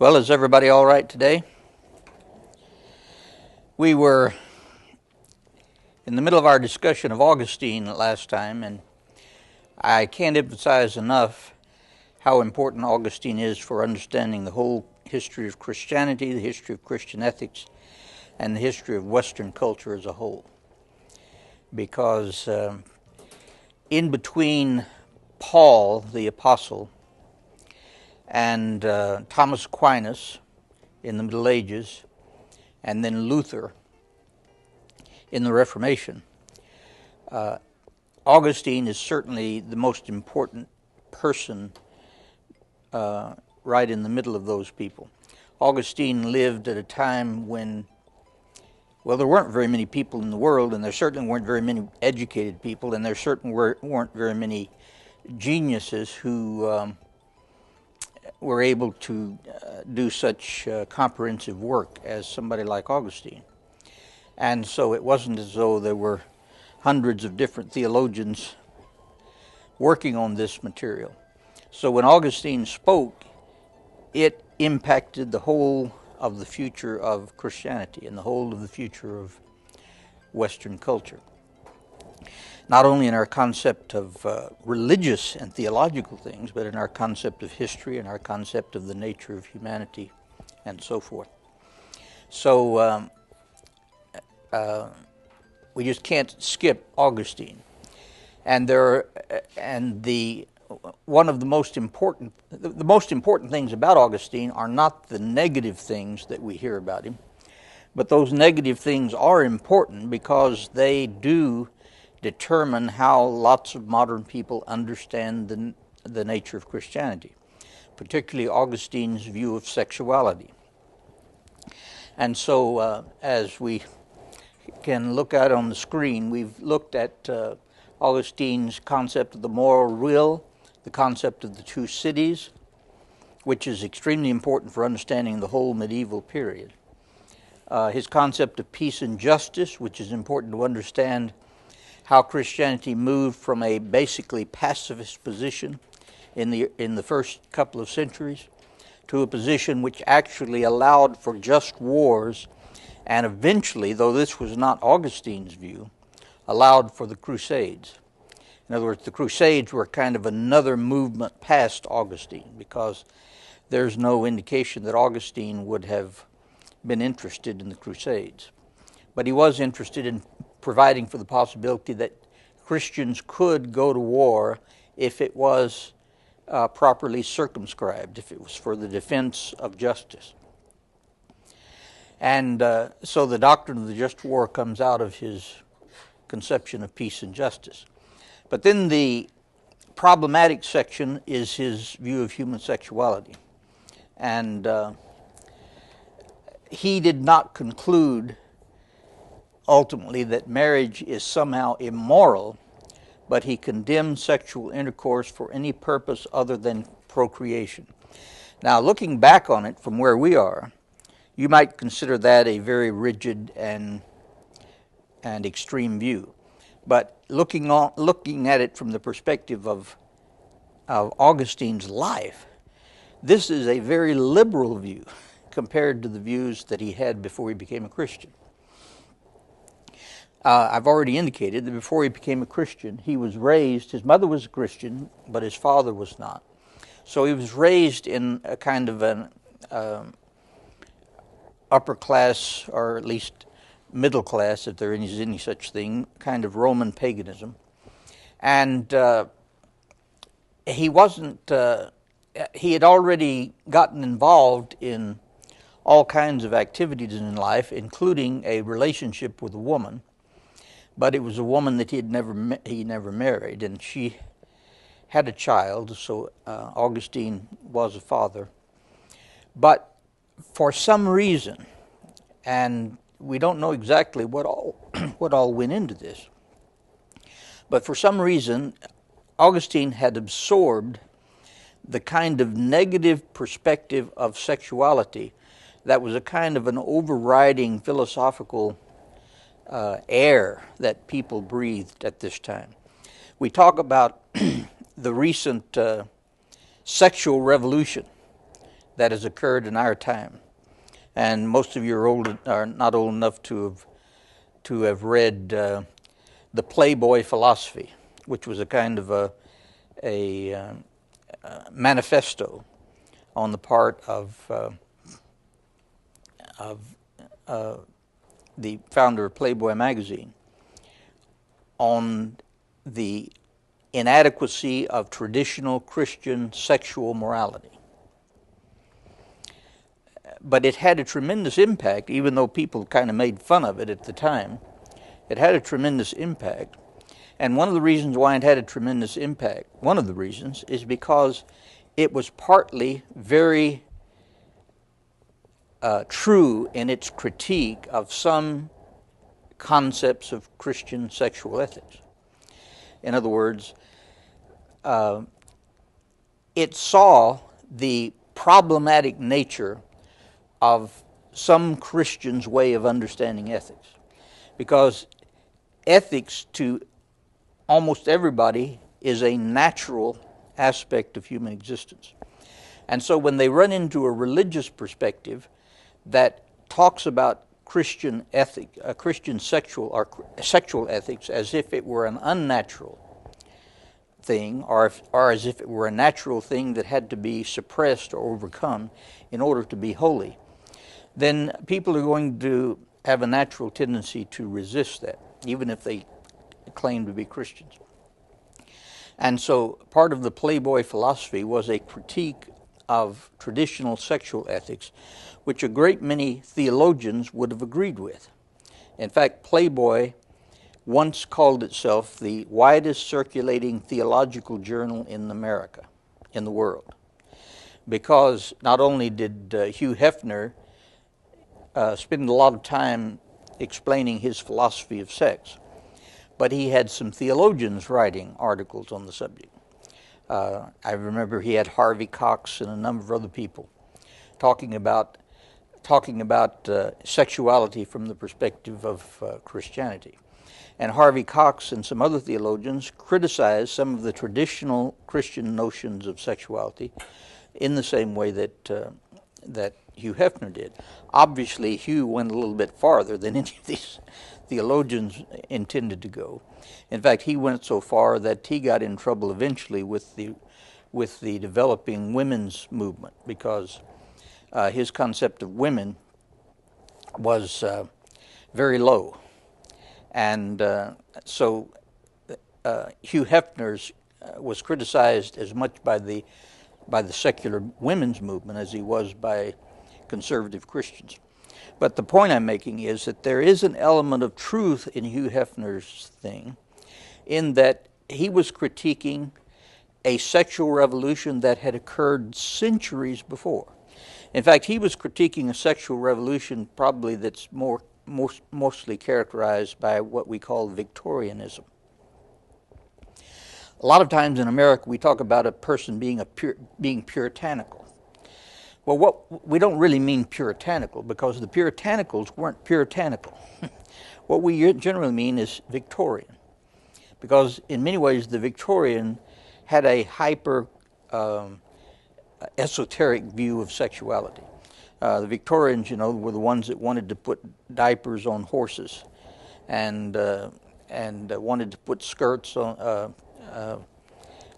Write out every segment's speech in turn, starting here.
Well, is everybody all right today? We were in the middle of our discussion of Augustine last time, and I can't emphasize enough how important Augustine is for understanding the whole history of Christianity, the history of Christian ethics, and the history of Western culture as a whole. Because in between Paul, the apostle, and Thomas Aquinas in the Middle Ages, and then Luther in the Reformation, Augustine is certainly the most important person right in the middle of those people. Augustine lived at a time when, well, there weren't very many people in the world, and there certainly weren't very many educated people, and there certainly weren't very many geniuses who were able to do such comprehensive work as somebody like Augustine. And so it wasn't as though there were hundreds of different theologians working on this material. So when Augustine spoke, it impacted the whole of the future of Christianity and the whole of the future of Western culture. Not only in our concept of religious and theological things, but in our concept of history and our concept of the nature of humanity and so forth. So we just can't skip Augustine. And one of the most important things about Augustine are not the negative things that we hear about him, but those negative things are important because they do determine how lots of modern people understand the nature of Christianity, particularly Augustine's view of sexuality. And so as we can look at on the screen, we've looked at Augustine's concept of the moral will, the concept of the two cities, which is extremely important for understanding the whole medieval period. His concept of peace and justice, which is important to understand how Christianity moved from a basically pacifist position in the first couple of centuries to a position which actually allowed for just wars, and eventually, though this was not Augustine's view, allowed for the Crusades. In other words, the Crusades were kind of another movement past Augustine, because there's no indication that Augustine would have been interested in the Crusades. But he was interested in providing for the possibility that Christians could go to war if it was properly circumscribed, if it was for the defense of justice. And so the doctrine of the just war comes out of his conception of peace and justice. But then the problematic section is his view of human sexuality. And he did not conclude ultimately that marriage is somehow immoral, but he condemned sexual intercourse for any purpose other than procreation. Now, looking back on it from where we are, you might consider that a very rigid and extreme view. But looking at it from the perspective of Augustine's life, this is a very liberal view compared to the views that he had before he became a Christian. I've already indicated that before he became a Christian, he was raised, his mother was a Christian, but his father was not. So he was raised in a kind of an upper class, or at least middle class, if there is any such thing, kind of Roman paganism. And he had already gotten involved in all kinds of activities in life, including a relationship with a woman. But it was a woman that he never married, and she had a child, so Augustine was a father. But for some reason, and we don't know exactly what all went into this, but for some reason, Augustine had absorbed the kind of negative perspective of sexuality that was a kind of an overriding philosophical air that people breathed at this time. We talk about the recent sexual revolution that has occurred in our time. And most of you are not old enough to have read the Playboy philosophy, which was a kind of a manifesto on the part of the founder of Playboy magazine on the inadequacy of traditional Christian sexual morality. But it had a tremendous impact, even though people kind of made fun of it at the time. It had a tremendous impact. And one of the reasons why it had a tremendous impact, one of the reasons, is because it was partly very true in its critique of some concepts of Christian sexual ethics. In other words, it saw the problematic nature of some Christians' way of understanding ethics. Because ethics to almost everybody is a natural aspect of human existence. And so when they run into a religious perspective that talks about Christian ethic, Christian sexual ethics as if it were an unnatural thing, or as if it were a natural thing that had to be suppressed or overcome in order to be holy, then people are going to have a natural tendency to resist that, even if they claim to be Christians. And so part of the Playboy philosophy was a critique of traditional sexual ethics, which a great many theologians would have agreed with. In fact, Playboy once called itself the widest circulating theological journal in America, in the world, because not only did Hugh Hefner spend a lot of time explaining his philosophy of sex, but he had some theologians writing articles on the subject. I remember he had Harvey Cox and a number of other people talking about sexuality from the perspective of Christianity. And Harvey Cox and some other theologians criticized some of the traditional Christian notions of sexuality in the same way that Hugh Hefner did. Obviously, Hugh went a little bit farther than any of these theologians intended to go. In fact, he went so far that he got in trouble eventually with the developing women's movement, because his concept of women was very low. And so Hugh Hefner's was criticized as much by the secular women's movement as he was by conservative Christians. But the point I'm making is that there is an element of truth in Hugh Hefner's thing, in that he was critiquing a sexual revolution that had occurred centuries before. In fact, he was critiquing a sexual revolution probably that's mostly characterized by what we call Victorianism. A lot of times in America we talk about a person being puritanical. Well, we don't really mean puritanical, because the puritanicals weren't puritanical. What we generally mean is Victorian, because in many ways the Victorian had a hyper esoteric view of sexuality. The Victorians, were the ones that wanted to put diapers on horses, and wanted to put skirts on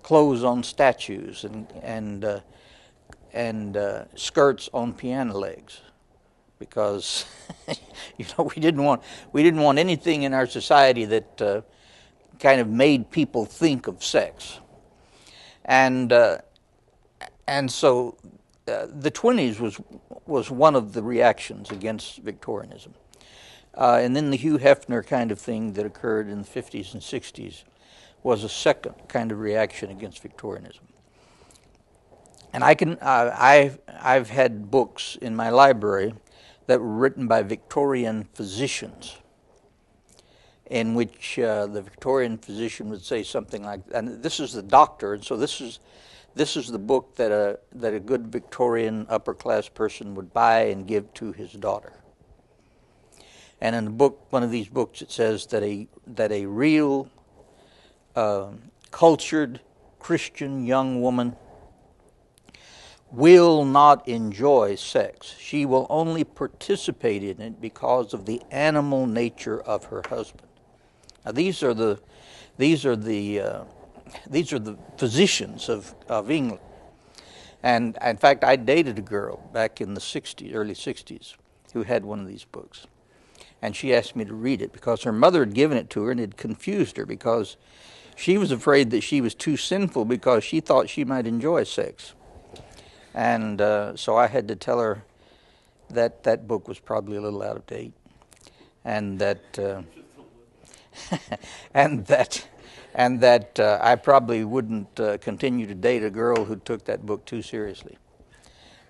clothes on statues, and skirts on piano legs, because we didn't want anything in our society that kind of made people think of sex, and so the 20s was one of the reactions against Victorianism, and then the Hugh Hefner kind of thing that occurred in the 50s and 60s was a second kind of reaction against Victorianism. And I've had books in my library that were written by Victorian physicians, in which the Victorian physician would say something like, and this is the doctor, and so this is the book that a good Victorian upper class person would buy and give to his daughter. And in the book, one of these books, it says that a real cultured Christian young woman will not enjoy sex. She will only participate in it because of the animal nature of her husband. Now, these are the physicians of England. And in fact, I dated a girl back in the 60s, early 60s, who had one of these books. And she asked me to read it because her mother had given it to her and it confused her because she was afraid that she was too sinful because she thought she might enjoy sex. And so I had to tell her that that book was probably a little out of date, and that and that I probably wouldn't continue to date a girl who took that book too seriously.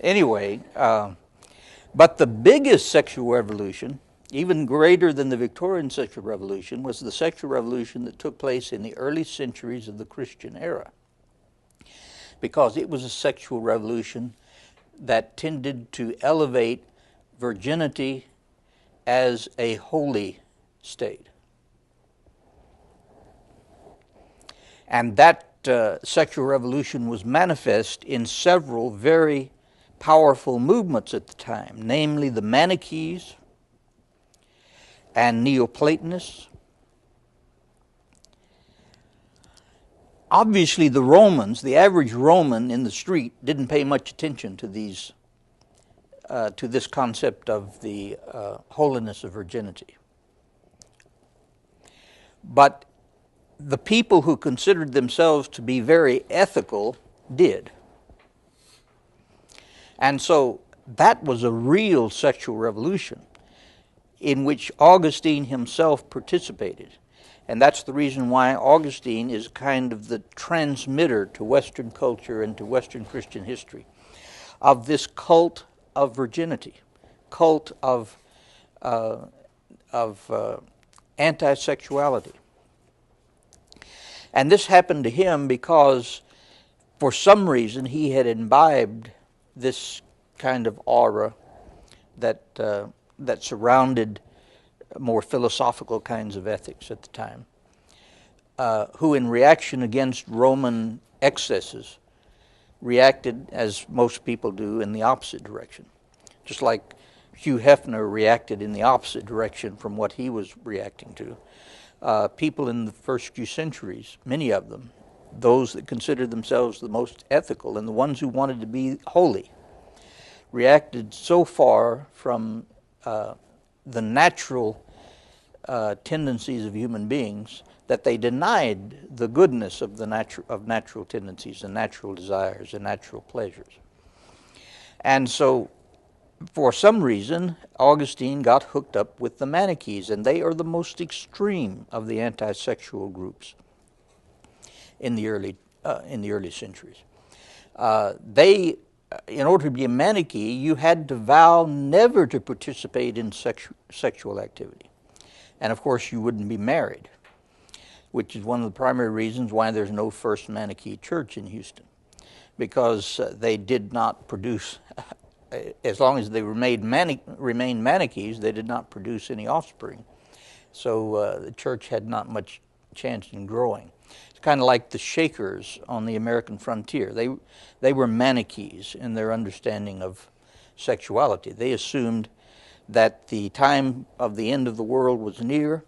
Anyway, but the biggest sexual revolution, even greater than the Victorian sexual revolution, was the sexual revolution that took place in the early centuries of the Christian era, because it was a sexual revolution that tended to elevate virginity as a holy state. And that sexual revolution was manifest in several very powerful movements at the time, namely the Manichees and Neoplatonists. Obviously, the Romans, the average Roman in the street, didn't pay much attention to these, to this concept of the holiness of virginity. But the people who considered themselves to be very ethical did. And so that was a real sexual revolution in which Augustine himself participated. And that's the reason why Augustine is kind of the transmitter to Western culture and to Western Christian history of this cult of virginity, cult of anti-sexuality. And this happened to him because, for some reason, he had imbibed this kind of aura that surrounded more philosophical kinds of ethics at the time, who in reaction against Roman excesses reacted, as most people do, in the opposite direction. Just like Hugh Hefner reacted in the opposite direction from what he was reacting to. People in the first few centuries, many of them, those that considered themselves the most ethical and the ones who wanted to be holy, reacted so far from the natural tendencies of human beings that they denied the goodness of the natural tendencies and natural desires and natural pleasures. And so, for some reason, Augustine got hooked up with the Manichees, and they are the most extreme of the anti-sexual groups in the early centuries. In order to be a Manichee, you had to vow never to participate in sexual activity. And of course, you wouldn't be married, which is one of the primary reasons why there's no First Manichee Church in Houston, because they did not produce, as long as they remained Manichees, they did not produce any offspring. So the church had not much chance in growing. It's kind of like the Shakers on the American frontier. They were Manichees in their understanding of sexuality. They assumed that the time of the end of the world was near,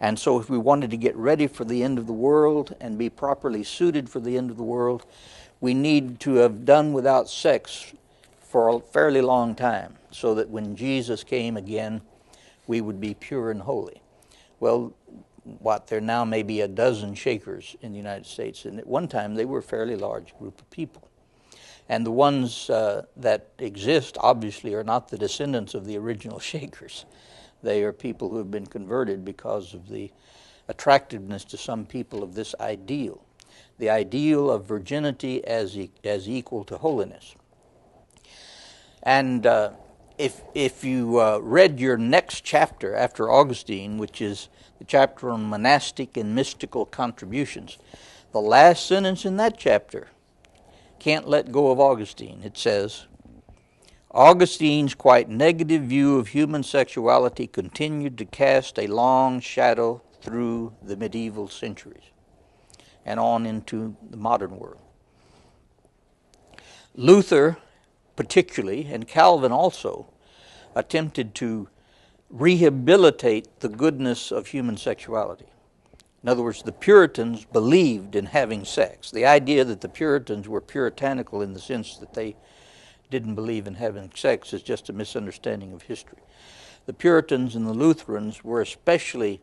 and so if we wanted to get ready for the end of the world and be properly suited for the end of the world, we need to have done without sex for a fairly long time, so that when Jesus came again, we would be pure and holy. Well, there now may be a dozen Shakers in the United States, and at one time they were a fairly large group of people. And the ones that exist, obviously, are not the descendants of the original Shakers. They are people who have been converted because of the attractiveness to some people of this ideal, the ideal of virginity as equal to holiness. And if you read your next chapter after Augustine, which is the chapter on monastic and mystical contributions, the last sentence in that chapter can't let go of Augustine. It says, Augustine's quite negative view of human sexuality continued to cast a long shadow through the medieval centuries and on into the modern world. Luther particularly, and Calvin also, attempted to rehabilitate the goodness of human sexuality. In other words, the Puritans believed in having sex. The idea that the Puritans were puritanical in the sense that they didn't believe in having sex is just a misunderstanding of history. The Puritans and the Lutherans were especially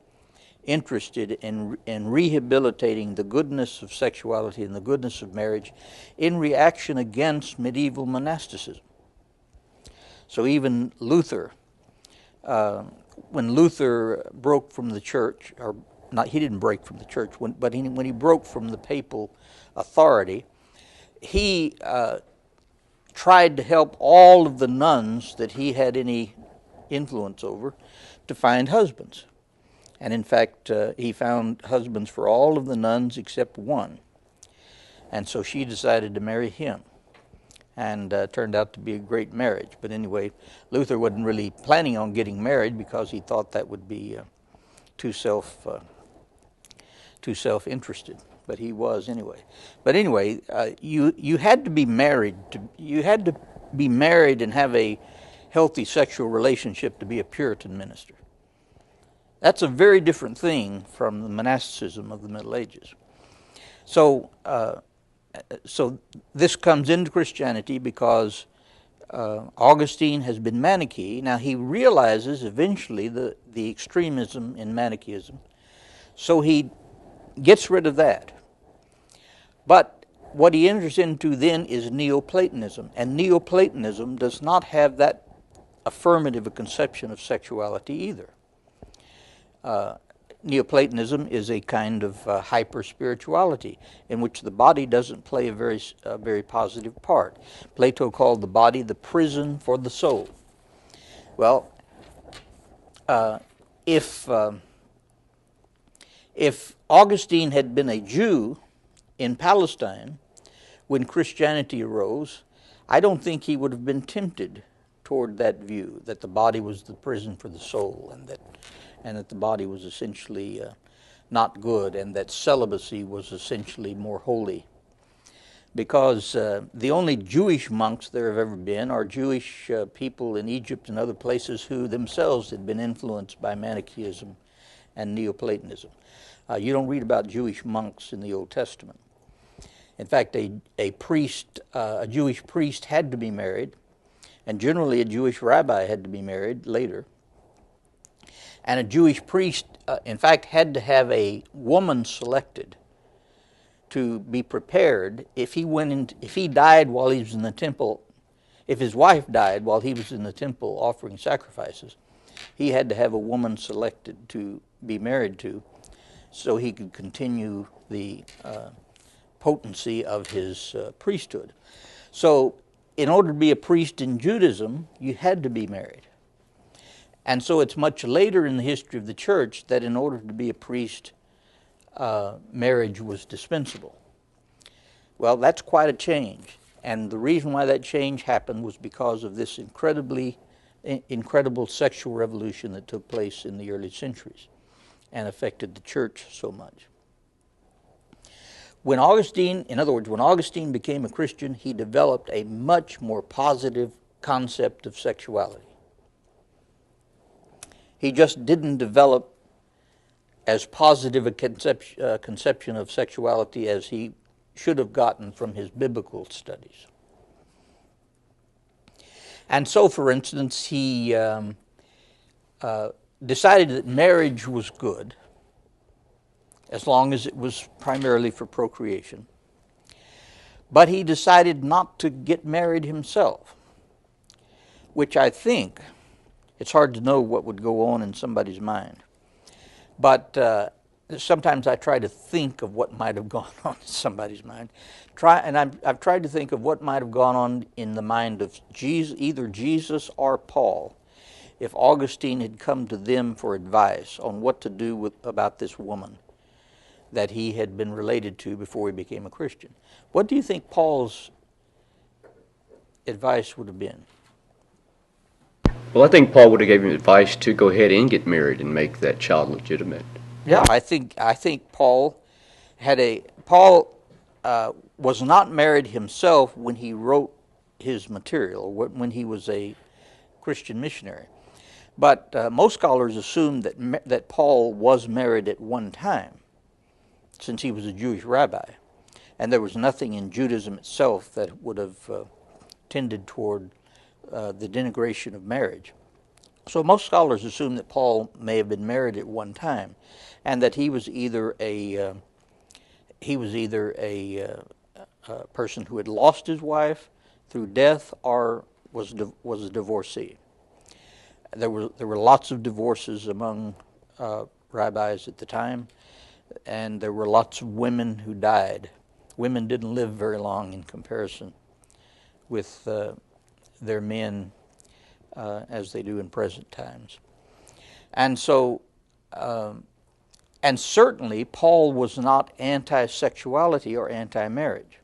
interested in rehabilitating the goodness of sexuality and the goodness of marriage in reaction against medieval monasticism. So even Luther, when Luther broke from the church, or not, he didn't break from the church, but when he broke from the papal authority, he tried to help all of the nuns that he had any influence over to find husbands. And in fact, he found husbands for all of the nuns except one. And so she decided to marry him. And turned out to be a great marriage. But anyway, Luther wasn't really planning on getting married because he thought that would be too self-interested. But he was anyway. But anyway, you had to be married. You had to be married and have a healthy sexual relationship to be a Puritan minister. That's a very different thing from the monasticism of the Middle Ages. So this comes into Christianity because Augustine has been Manichae. Now he realizes eventually the extremism in Manichaeism, so he gets rid of that. But what he enters into then is Neoplatonism, and Neoplatonism does not have that affirmative conception of sexuality either. Neoplatonism is a kind of hyper-spirituality in which the body doesn't play a very positive part. Plato called the body the prison for the soul. Well, if Augustine had been a Jew in Palestine when Christianity arose, I don't think he would have been tempted toward that view, that the body was the prison for the soul, and that the body was essentially not good, and that celibacy was essentially more holy. Because the only Jewish monks there have ever been are Jewish people in Egypt and other places who themselves had been influenced by Manichaeism and Neoplatonism. You don't read about Jewish monks in the Old Testament. In fact, a Jewish priest had to be married, and generally a Jewish rabbi had to be married later. And a Jewish priest, in fact, had to have a woman selected to be prepared if he died while he was in the temple. If his wife died while he was in the temple offering sacrifices, he had to have a woman selected to be married to, so he could continue the potency of his priesthood. So, in order to be a priest in Judaism, you had to be married. And so it's much later in the history of the church that in order to be a priest, marriage was dispensable. Well, that's quite a change. And the reason why that change happened was because of this incredible sexual revolution that took place in the early centuries and affected the church so much. In other words, when Augustine became a Christian, he developed a much more positive concept of sexuality. He just didn't develop as positive a conception of sexuality as he should have gotten from his biblical studies. And so, for instance, he decided that marriage was good as long as it was primarily for procreation. But he decided not to get married himself, which I think, it's hard to know what would go on in somebody's mind. But sometimes I try to think of what might have gone on in somebody's mind. I've tried to think of what might have gone on in the mind of either Jesus or Paul if Augustine had come to them for advice on what to do about this woman that he had been related to before he became a Christian. What do you think Paul's advice would have been? Well, I think Paul would have given him advice to go ahead and get married and make that child legitimate. Yeah, I think Paul was not married himself when he wrote his material, when he was a Christian missionary. But most scholars assume that Paul was married at one time, since he was a Jewish rabbi, and there was nothing in Judaism itself that would have tended toward the denigration of marriage. So most scholars assume that Paul may have been married at one time, and that he was either a person who had lost his wife through death or was a divorcee. There were lots of divorces among rabbis at the time, and there were lots of women who died. Women didn't live very long in comparison with their men as they do in present times. And so, and certainly Paul was not anti-sexuality or anti-marriage.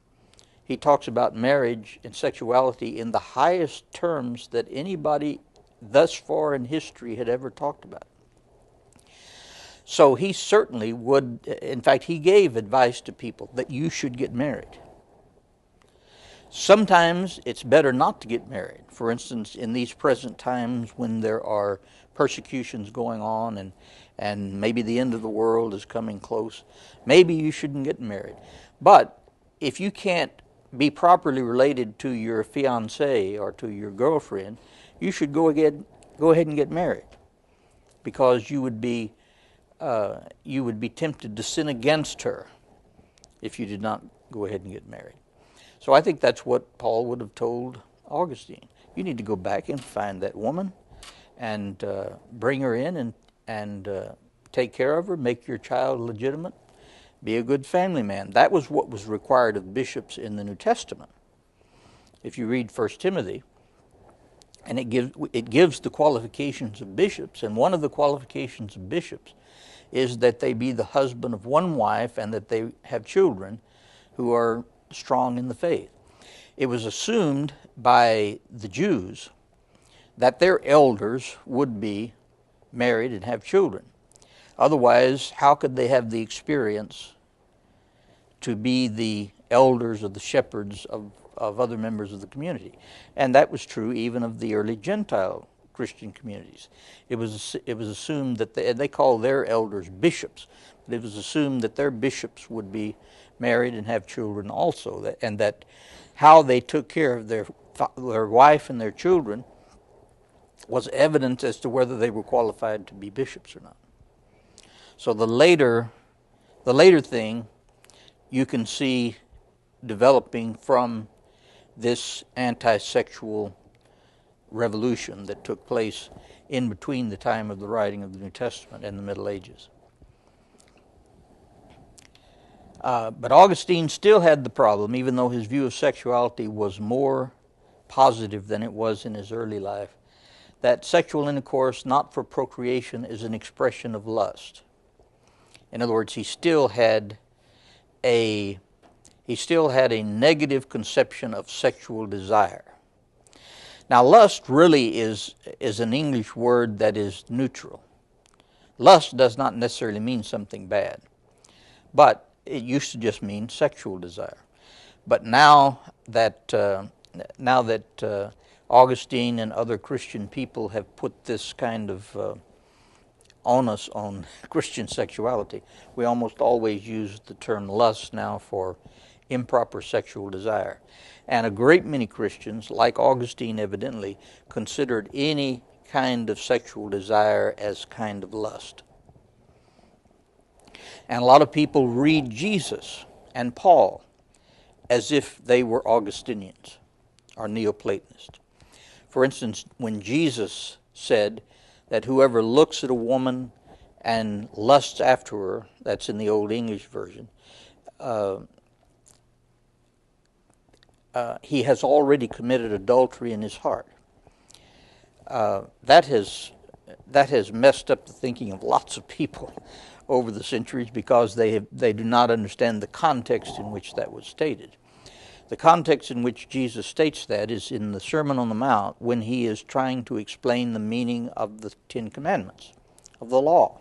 He talks about marriage and sexuality in the highest terms that anybody thus far in history had ever talked about. So he certainly would, in fact, he gave advice to people that you should get married. Sometimes it's better not to get married. For instance, in these present times when there are persecutions going on and maybe the end of the world is coming close, maybe you shouldn't get married. But if you can't be properly related to your fiancé or to your girlfriend, you should go ahead and get married, because you would be tempted to sin against her if you did not go ahead and get married. So I think that's what Paul would have told Augustine. You need to go back and find that woman and bring her in and take care of her, make your child legitimate, be a good family man. That was what was required of bishops in the New Testament. If you read 1 Timothy, and it gives the qualifications of bishops, and one of the qualifications of bishops is that they be the husband of one wife and that they have children who are strong in the faith. It was assumed by the Jews that their elders would be married and have children. Otherwise, how could they have the experience to be the elders or the shepherds of other members of the community? And that was true even of the early Gentile Christian communities. It was assumed that they call their elders bishops, but it was assumed that their bishops would be married and have children also, and that how they took care of their wife and their children was evidence as to whether they were qualified to be bishops or not. So the later thing you can see developing from this anti-sexual revolution that took place in between the time of the writing of the New Testament and the Middle Ages. But Augustine still had the problem, even though his view of sexuality was more positive than it was in his early life, that sexual intercourse not for procreation is an expression of lust. In other words, he still had a negative conception of sexual desire. Now, lust really is an English word that is neutral. Lust does not necessarily mean something bad, but it used to just mean sexual desire. But now that Augustine and other Christian people have put this kind of onus on Christian sexuality, we almost always use the term lust now for improper sexual desire. And a great many Christians, like Augustine evidently, considered any kind of sexual desire as kind of lust. And a lot of people read Jesus and Paul as if they were Augustinians or Neoplatonists. For instance, when Jesus said that whoever looks at a woman and lusts after her, that's in the Old English version, he has already committed adultery in his heart. That has messed up the thinking of lots of people over the centuries, because they do not understand the context in which that was stated. The context in which Jesus states that is in the Sermon on the Mount, when he is trying to explain the meaning of the Ten Commandments, of the law.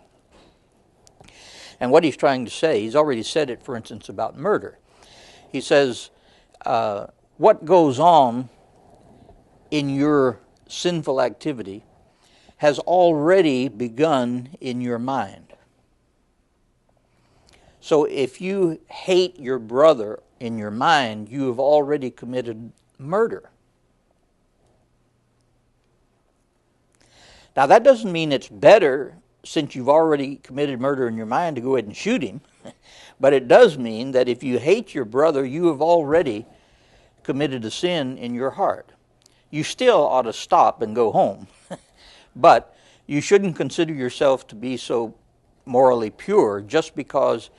And what he's trying to say, he's already said it, for instance, about murder. He says, what goes on in your sinful activity has already begun in your mind. So if you hate your brother in your mind, you have already committed murder. Now that doesn't mean it's better, since you've already committed murder in your mind, to go ahead and shoot him. But it does mean that if you hate your brother, you have already committed a sin in your heart. You still ought to stop and go home. But you shouldn't consider yourself to be so morally pure just because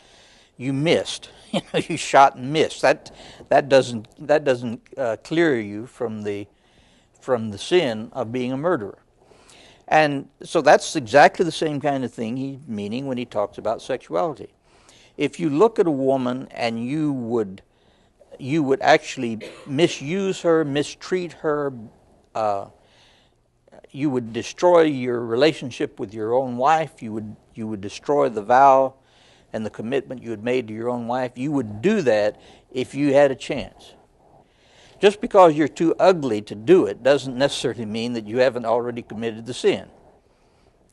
you missed. You shot and missed. That doesn't clear you from the sin of being a murderer. And so that's exactly the same kind of thing he's meaning when he talks about sexuality. If you look at a woman and you would actually misuse her, mistreat her, you would destroy your relationship with your own wife, you would destroy the vow and the commitment you had made to your own wife, you would do that if you had a chance. Just because you're too ugly to do it doesn't necessarily mean that you haven't already committed the sin.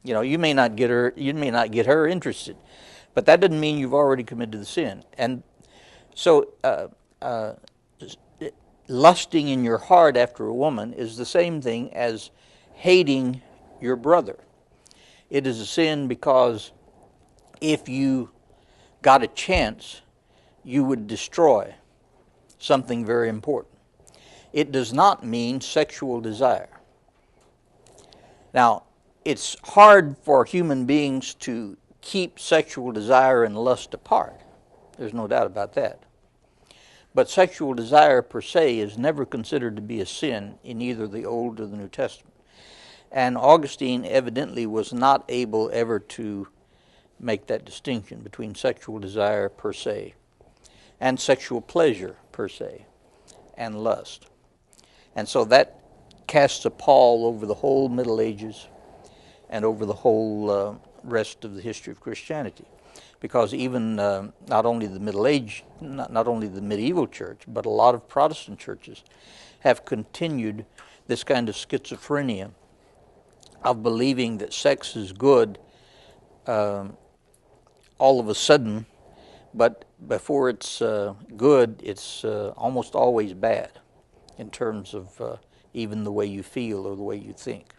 You know, you may not get her interested, but that doesn't mean you've already committed the sin. And so lusting in your heart after a woman is the same thing as hating your brother. It is a sin because if you got a chance, you would destroy something very important. It does not mean sexual desire. Now, it's hard for human beings to keep sexual desire and lust apart. There's no doubt about that. But sexual desire per se is never considered to be a sin in either the Old or the New Testament. And Augustine evidently was not able ever to make that distinction between sexual desire per se and sexual pleasure per se and lust. And so that casts a pall over the whole Middle Ages and over the whole rest of the history of Christianity. Because even not only the medieval church, but a lot of Protestant churches have continued this kind of schizophrenia of believing that sex is good all of a sudden, but before it's good, it's almost always bad in terms of even the way you feel or the way you think.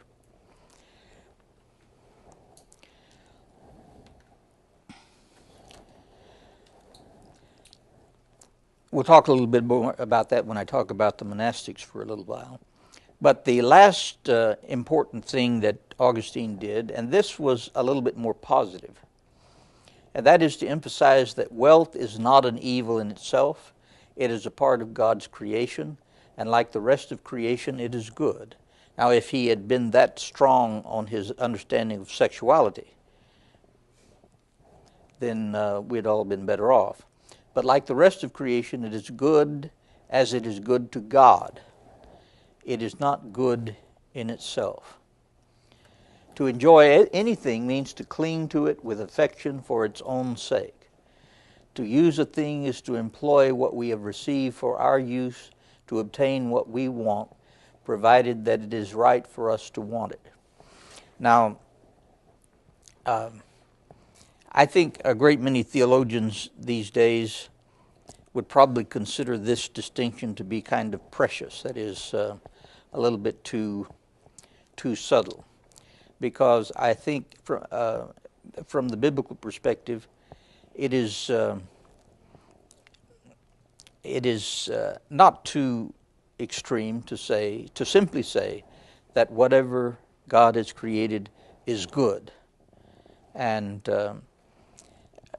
We'll talk a little bit more about that when I talk about the monastics for a little while. But the last important thing that Augustine did, and this was a little bit more positive, and that is to emphasize that wealth is not an evil in itself. It is a part of God's creation, and like the rest of creation, it is good. Now, if he had been that strong on his understanding of sexuality, then we'd all been better off. But like the rest of creation, it is good as it is good to God. It is not good in itself. To enjoy anything means to cling to it with affection for its own sake. To use a thing is to employ what we have received for our use to obtain what we want, provided that it is right for us to want it. Now, I think a great many theologians these days would probably consider this distinction to be kind of precious, that is, a little bit too subtle. Because I think from the biblical perspective, it is not too extreme to simply say that whatever God has created is good. And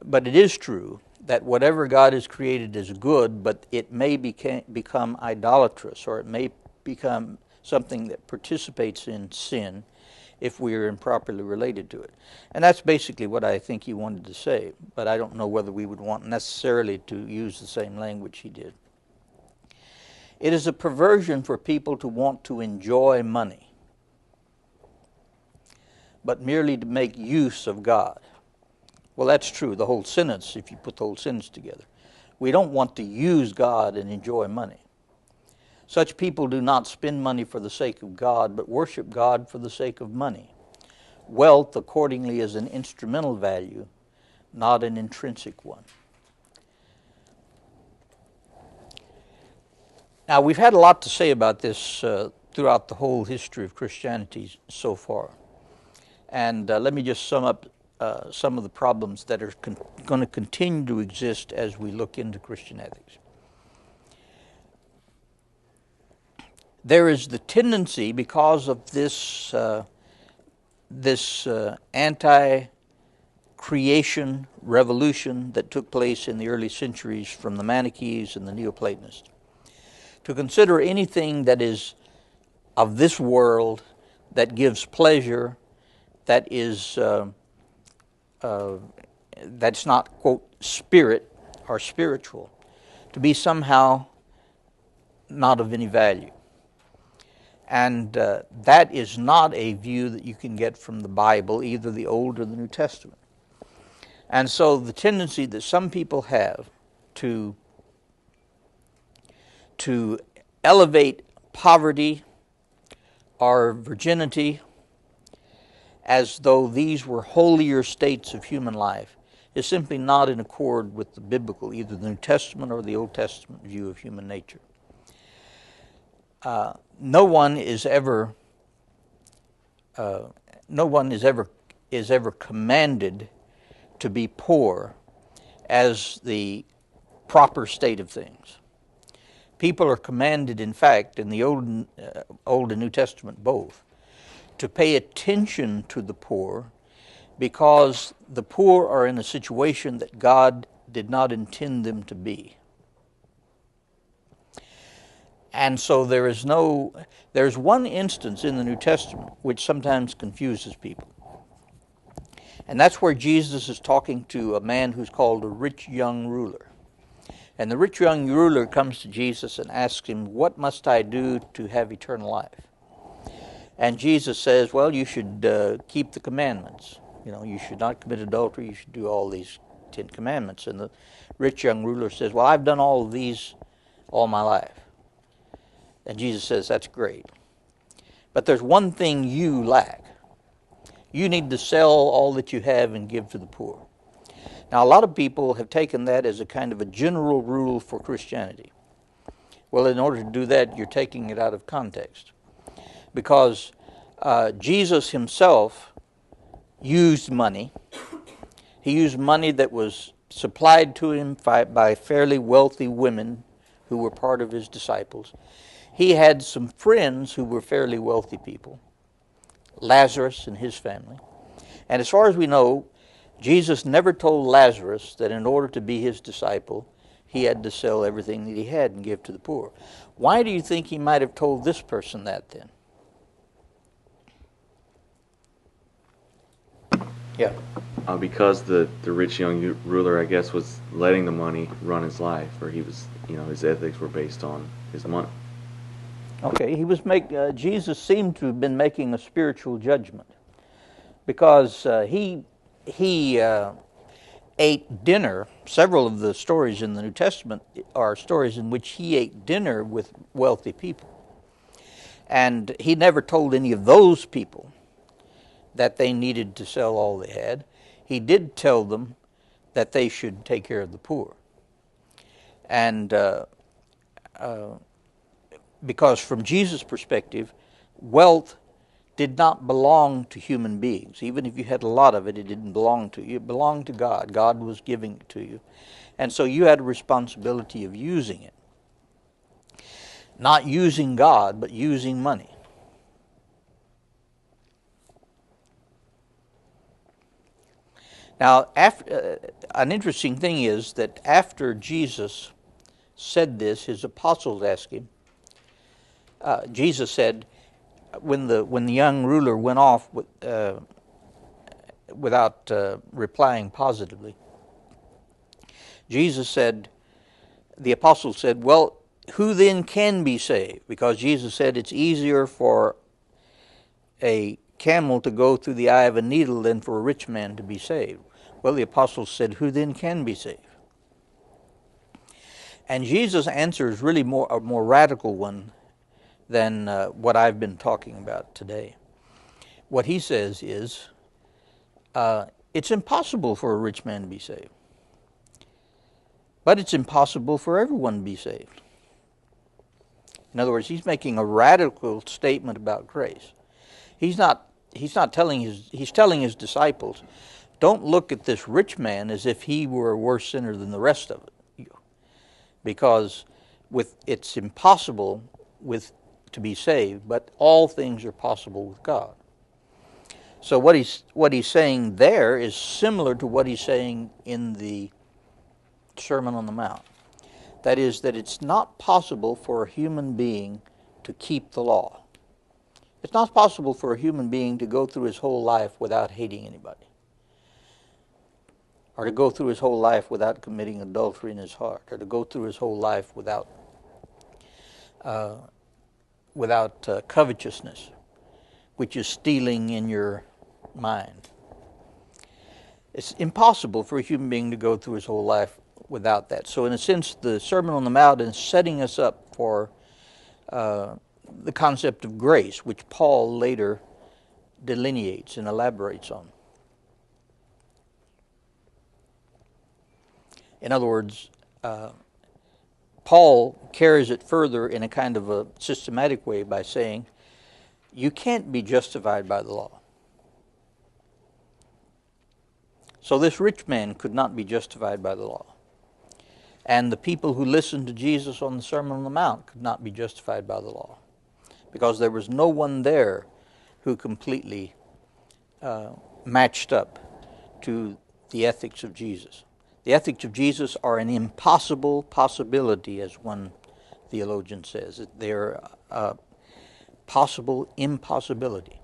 but it is true that whatever God has created is good, but it may become idolatrous, or it may become something that participates in sin if we are improperly related to it. And that's basically what I think he wanted to say, but I don't know whether we would want necessarily to use the same language he did. It is a perversion for people to want to enjoy money, but merely to make use of God. Well, that's true, the whole sentence, if you put the whole sentence together. We don't want to use God and enjoy money. Such people do not spend money for the sake of God, but worship God for the sake of money. Wealth, accordingly, is an instrumental value, not an intrinsic one. Now, we've had a lot to say about this throughout the whole history of Christianity so far. And let me just sum up some of the problems that are going to continue to exist as we look into Christian ethics. There is the tendency, because of this anti-creation revolution that took place in the early centuries from the Manichees and the Neoplatonists, to consider anything that is of this world, that gives pleasure, that is that's not, quote, spirit or spiritual, to be somehow not of any value. And that is not a view that you can get from the Bible, either the Old or the New Testament. And so the tendency that some people have to elevate poverty or virginity as though these were holier states of human life is simply not in accord with the biblical, either the New Testament or the Old Testament view of human nature. No one is ever commanded to be poor as the proper state of things. People are commanded, in fact, in the Old and New Testament both, to pay attention to the poor, because the poor are in a situation that God did not intend them to be. And so there's one instance in the New Testament which sometimes confuses people. And that's where Jesus is talking to a man who's called a rich young ruler. And the rich young ruler comes to Jesus and asks him, "What must I do to have eternal life?" And Jesus says, well, you should keep the commandments. You know, you should not commit adultery, you should do all these 10 commandments. And the rich young ruler says, well, I've done all of these all my life. And Jesus says, that's great. But there's one thing you lack. You need to sell all that you have and give to the poor. Now, a lot of people have taken that as a kind of a general rule for Christianity. Well, in order to do that, you're taking it out of context. Because Jesus himself used money. He used money that was supplied to him by fairly wealthy women who were part of his disciples. He had some friends who were fairly wealthy people, Lazarus and his family. And as far as we know, Jesus never told Lazarus that in order to be his disciple, he had to sell everything that he had and give to the poor. Why do you think he might have told this person that then? Yeah. Because the rich young ruler, I guess, was letting the money run his life, or he was, his ethics were based on his money. Okay, Jesus seemed to have been making a spiritual judgment, because he ate dinner. Several of the stories in the New Testament are stories in which he ate dinner with wealthy people. And he never told any of those people that they needed to sell all they had. He did tell them that they should take care of the poor. And because from Jesus' perspective, wealth did not belong to human beings. Even if you had a lot of it, it didn't belong to you. It belonged to God. God was giving it to you. And so you had a responsibility of using it. Not using God, but using money. Now, an interesting thing is that after Jesus said this, his apostles asked him, Jesus said, when the young ruler went off without replying positively, Jesus said, the apostles said, well, who then can be saved? Because Jesus said it's easier for a camel to go through the eye of a needle than for a rich man to be saved. Well, the apostles said, who then can be saved? And Jesus' answer is really a more radical one than what I've been talking about today. What he says is, it's impossible for a rich man to be saved. But it's impossible for everyone to be saved. In other words, he's making a radical statement about grace. He's telling his disciples, don't look at this rich man as if he were a worse sinner than the rest of it. Because it's impossible to be saved, but all things are possible with God. So what he's saying there is similar to what he's saying in the Sermon on the Mount. That is, that it's not possible for a human being to keep the law. It's not possible for a human being to go through his whole life without hating anybody, or to go through his whole life without committing adultery in his heart, or to go through his whole life without covetousness, which is stealing in your mind. It's impossible for a human being to go through his whole life without that. So in a sense, the Sermon on the Mount is setting us up for the concept of grace, which Paul later delineates and elaborates on. In other words, Paul carries it further in a kind of a systematic way by saying, you can't be justified by the law. So this rich man could not be justified by the law. And the people who listened to Jesus on the Sermon on the Mount could not be justified by the law, because there was no one there who completely matched up to the ethics of Jesus. The ethics of Jesus are an impossible possibility, as one theologian says. They're a possible impossibility.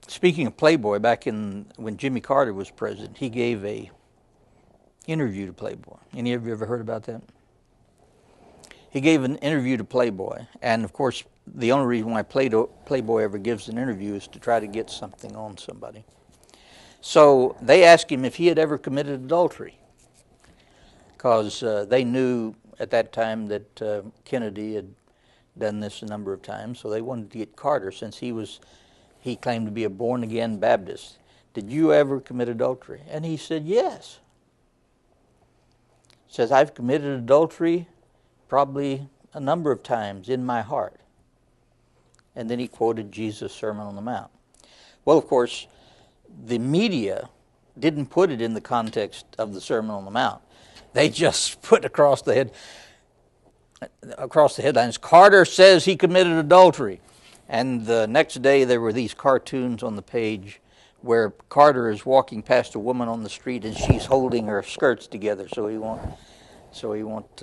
Speaking of Playboy, back when Jimmy Carter was president, he gave a interview to Playboy. Any of you ever heard about that? He gave an interview to Playboy, and of course, the only reason why Playboy ever gives an interview is to try to get something on somebody. So they asked him if he had ever committed adultery, because they knew at that time that Kennedy had done this a number of times, so they wanted to get Carter, since he claimed to be a born-again Baptist. Did you ever commit adultery? And he said, yes. He says, I've committed adultery probably a number of times in my heart. And then he quoted Jesus' Sermon on the Mount. Well, of course, the media didn't put it in the context of the Sermon on the Mount. They just put across the headlines, Carter says he committed adultery. And the next day there were these cartoons on the page where Carter is walking past a woman on the street and she's holding her skirts together so he won't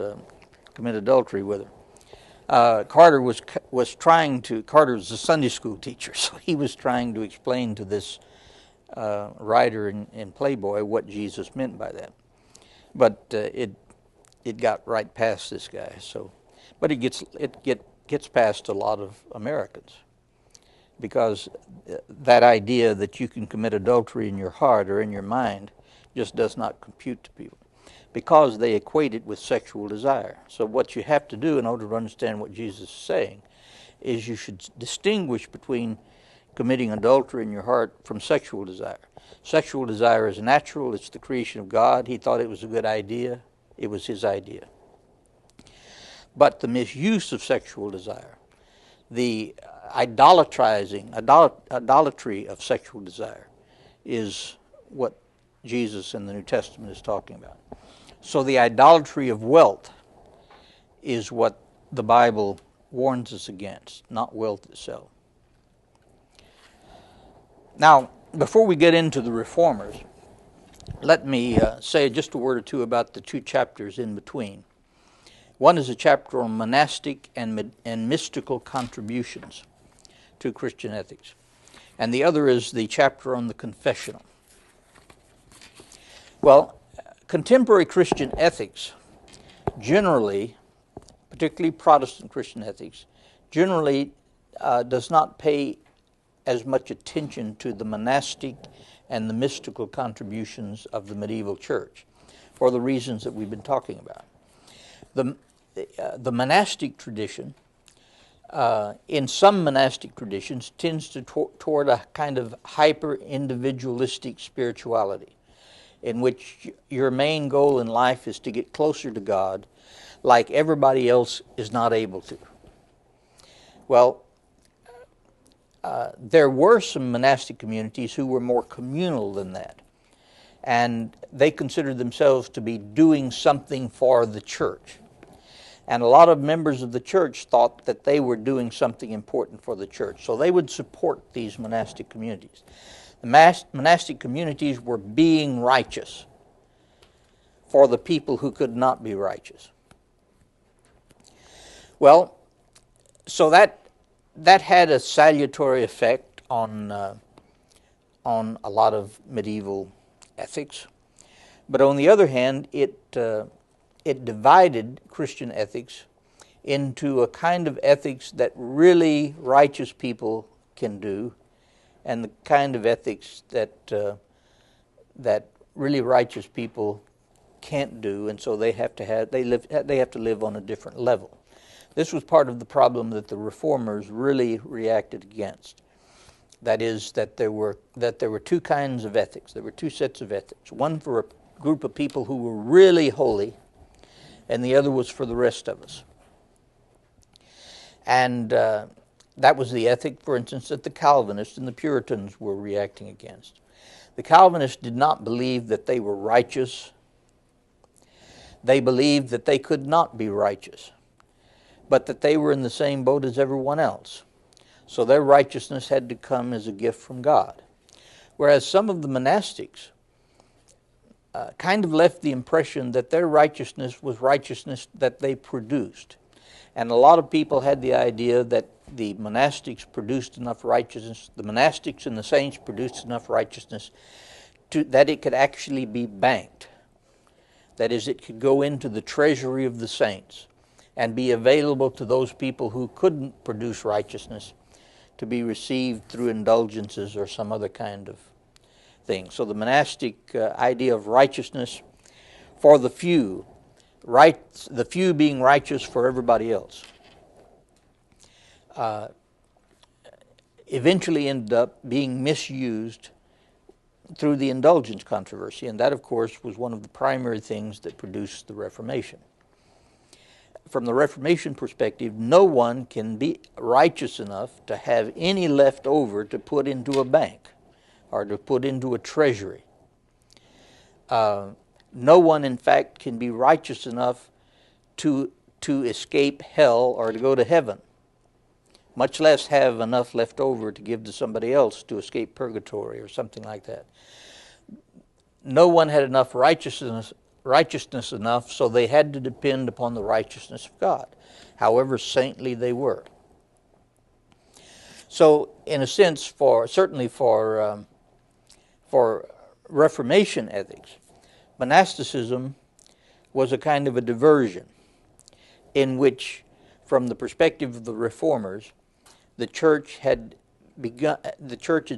commit adultery with her. Carter was a Sunday school teacher, so he was trying to explain to this writer in Playboy what Jesus meant by that. But it got right past this guy. But it gets past a lot of Americans, because that idea that you can commit adultery in your heart or in your mind just does not compute to people, because they equate it with sexual desire. So what you have to do in order to understand what Jesus is saying is you should distinguish between committing adultery in your heart from sexual desire. Sexual desire is natural. It's the creation of God. He thought it was a good idea. It was his idea. But the misuse of sexual desire, the idolatry of sexual desire, is what Jesus in the New Testament is talking about. So the idolatry of wealth is what the Bible warns us against, not wealth itself. Now, before we get into the Reformers, let me say just a word or two about the two chapters in between. One is a chapter on monastic and mystical contributions to Christian ethics, and the other is the chapter on the confessional. Well, contemporary Christian ethics generally, particularly Protestant Christian ethics, generally does not pay as much attention to the monastic and the mystical contributions of the medieval church. for the reasons that we've been talking about. The monastic tradition, in some monastic traditions, tends to toward a kind of hyper-individualistic spirituality, in which your main goal in life is to get closer to God, like everybody else is not able to. Well, there were some monastic communities who were more communal than that, and they considered themselves to be doing something for the church. And a lot of members of the church thought that they were doing something important for the church, so they would support these monastic communities. The monastic communities were being righteous for the people who could not be righteous. Well, so that had a salutary effect on a lot of medieval ethics, but on the other hand, it divided Christian ethics into a kind of ethics that really righteous people can do, and the kind of ethics that really righteous people can't do, and so they have to live on a different level. This was part of the problem that the reformers really reacted against. That is, that there were two kinds of ethics. There were two sets of ethics. One for a group of people who were really holy, and the other was for the rest of us. And that was the ethic, for instance, that the Calvinists and the Puritans were reacting against. The Calvinists did not believe that they were righteous. They believed that they could not be righteous, but that they were in the same boat as everyone else. So their righteousness had to come as a gift from God. Whereas some of the monastics kind of left the impression that their righteousness was righteousness that they produced. And a lot of people had the idea that the monastics produced enough righteousness, the monastics and the saints produced enough righteousness that it could actually be banked. That is, it could go into the treasury of the saints and be available to those people who couldn't produce righteousness to be received through indulgences or some other kind of thing. So the monastic idea of righteousness for the few, the few being righteous for everybody else, eventually ended up being misused through the indulgence controversy, and that, of course, was one of the primary things that produced the Reformation. From the Reformation perspective, no one can be righteous enough to have any left over to put into a bank or to put into a treasury. No one, in fact, can be righteous enough to escape hell or to go to heaven, much less have enough left over to give to somebody else to escape purgatory or something like that. No one had enough righteousness enough, so they had to depend upon the righteousness of God, however saintly they were. So, in a sense, certainly for Reformation ethics, monasticism was a kind of a diversion in which, from the perspective of the reformers, the church had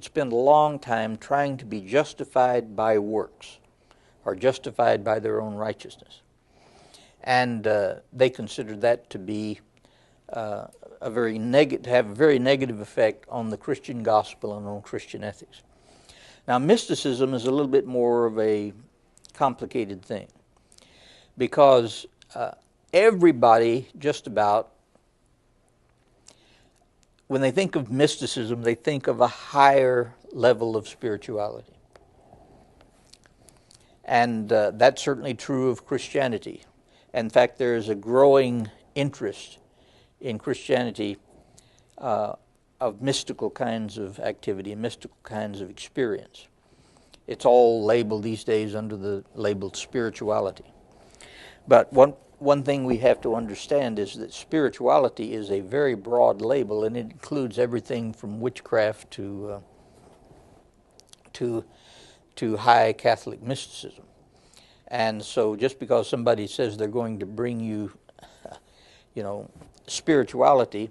spent a long time trying to be justified by works, or justified by their own righteousness. And they considered that to be have a very negative effect on the Christian gospel and on Christian ethics. Now, mysticism is a little bit more of a complicated thing, because everybody, just about, when they think of mysticism, they think of a higher level of spirituality. And that's certainly true of Christianity. In fact, there is a growing interest in Christianity of mystical kinds of activity and mystical kinds of experience. It's all labeled these days under the label spirituality. But one thing we have to understand is that spirituality is a very broad label, and it includes everything from witchcraft to high Catholic mysticism. And so just because somebody says they're going to bring you, spirituality,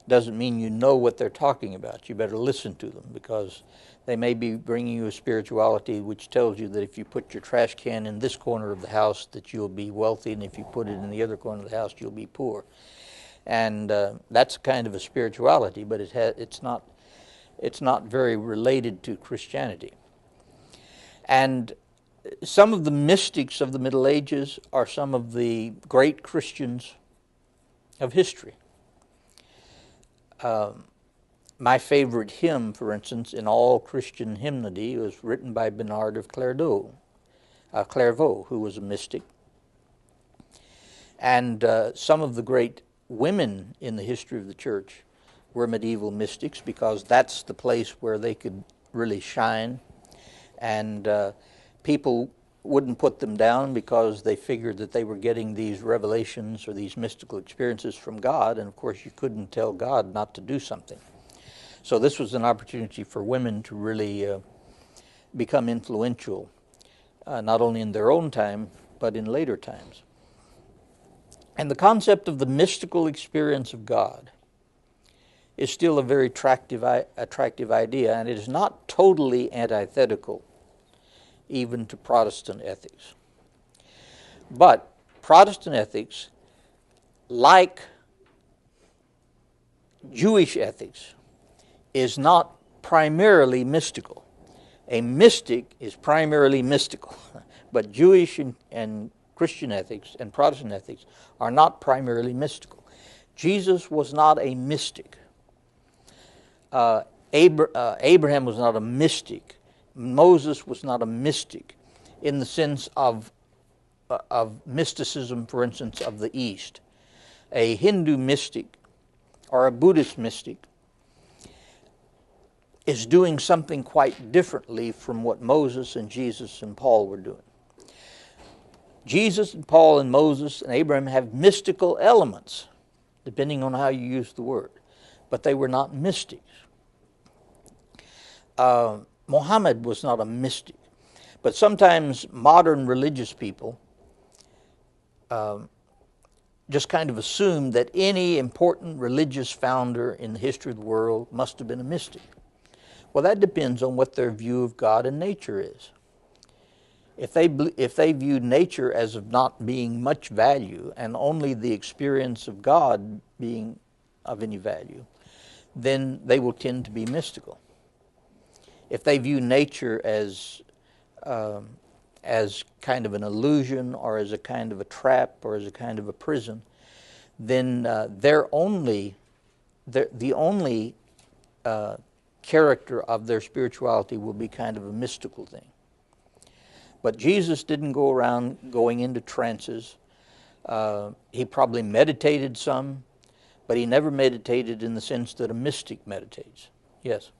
doesn't mean you know what they're talking about. You better listen to them, because they may be bringing you a spirituality which tells you that if you put your trash can in this corner of the house that you'll be wealthy, and if you put it in the other corner of the house you'll be poor. And that's kind of a spirituality, but it's not very related to Christianity. And some of the mystics of the Middle Ages are some of the great Christians of history. My favorite hymn, for instance, in all Christian hymnody was written by Bernard of Clairvaux, who was a mystic. And some of the great women in the history of the church were medieval mystics, because that's the place where they could really shine. And people wouldn't put them down because they figured that they were getting these revelations or these mystical experiences from God, and of course you couldn't tell God not to do something. So this was an opportunity for women to really become influential, not only in their own time, but in later times. And the concept of the mystical experience of God is still a very attractive idea, and it is not totally antithetical even to Protestant ethics. But Protestant ethics, like Jewish ethics, is not primarily mystical. A mystic is primarily mystical, but Jewish and Christian ethics and Protestant ethics are not primarily mystical. Jesus was not a mystic. Abraham was not a mystic. Moses was not a mystic in the sense of mysticism, for instance, of the East. A Hindu mystic or a Buddhist mystic is doing something quite differently from what Moses and Jesus and Paul were doing. Jesus and Paul and Moses and Abraham have mystical elements, depending on how you use the word, but they were not mystics. Muhammad was not a mystic, but sometimes modern religious people just kind of assume that any important religious founder in the history of the world must have been a mystic. Well, that depends on what their view of God and nature is. If they view nature as of not being much value and only the experience of God being of any value, then they will tend to be mystical. If they view nature as kind of an illusion, or as a kind of a trap, or as a kind of a prison, then the only character of their spirituality will be kind of a mystical thing. But Jesus didn't go around going into trances. He probably meditated some, but he never meditated in the sense that a mystic meditates. Yes?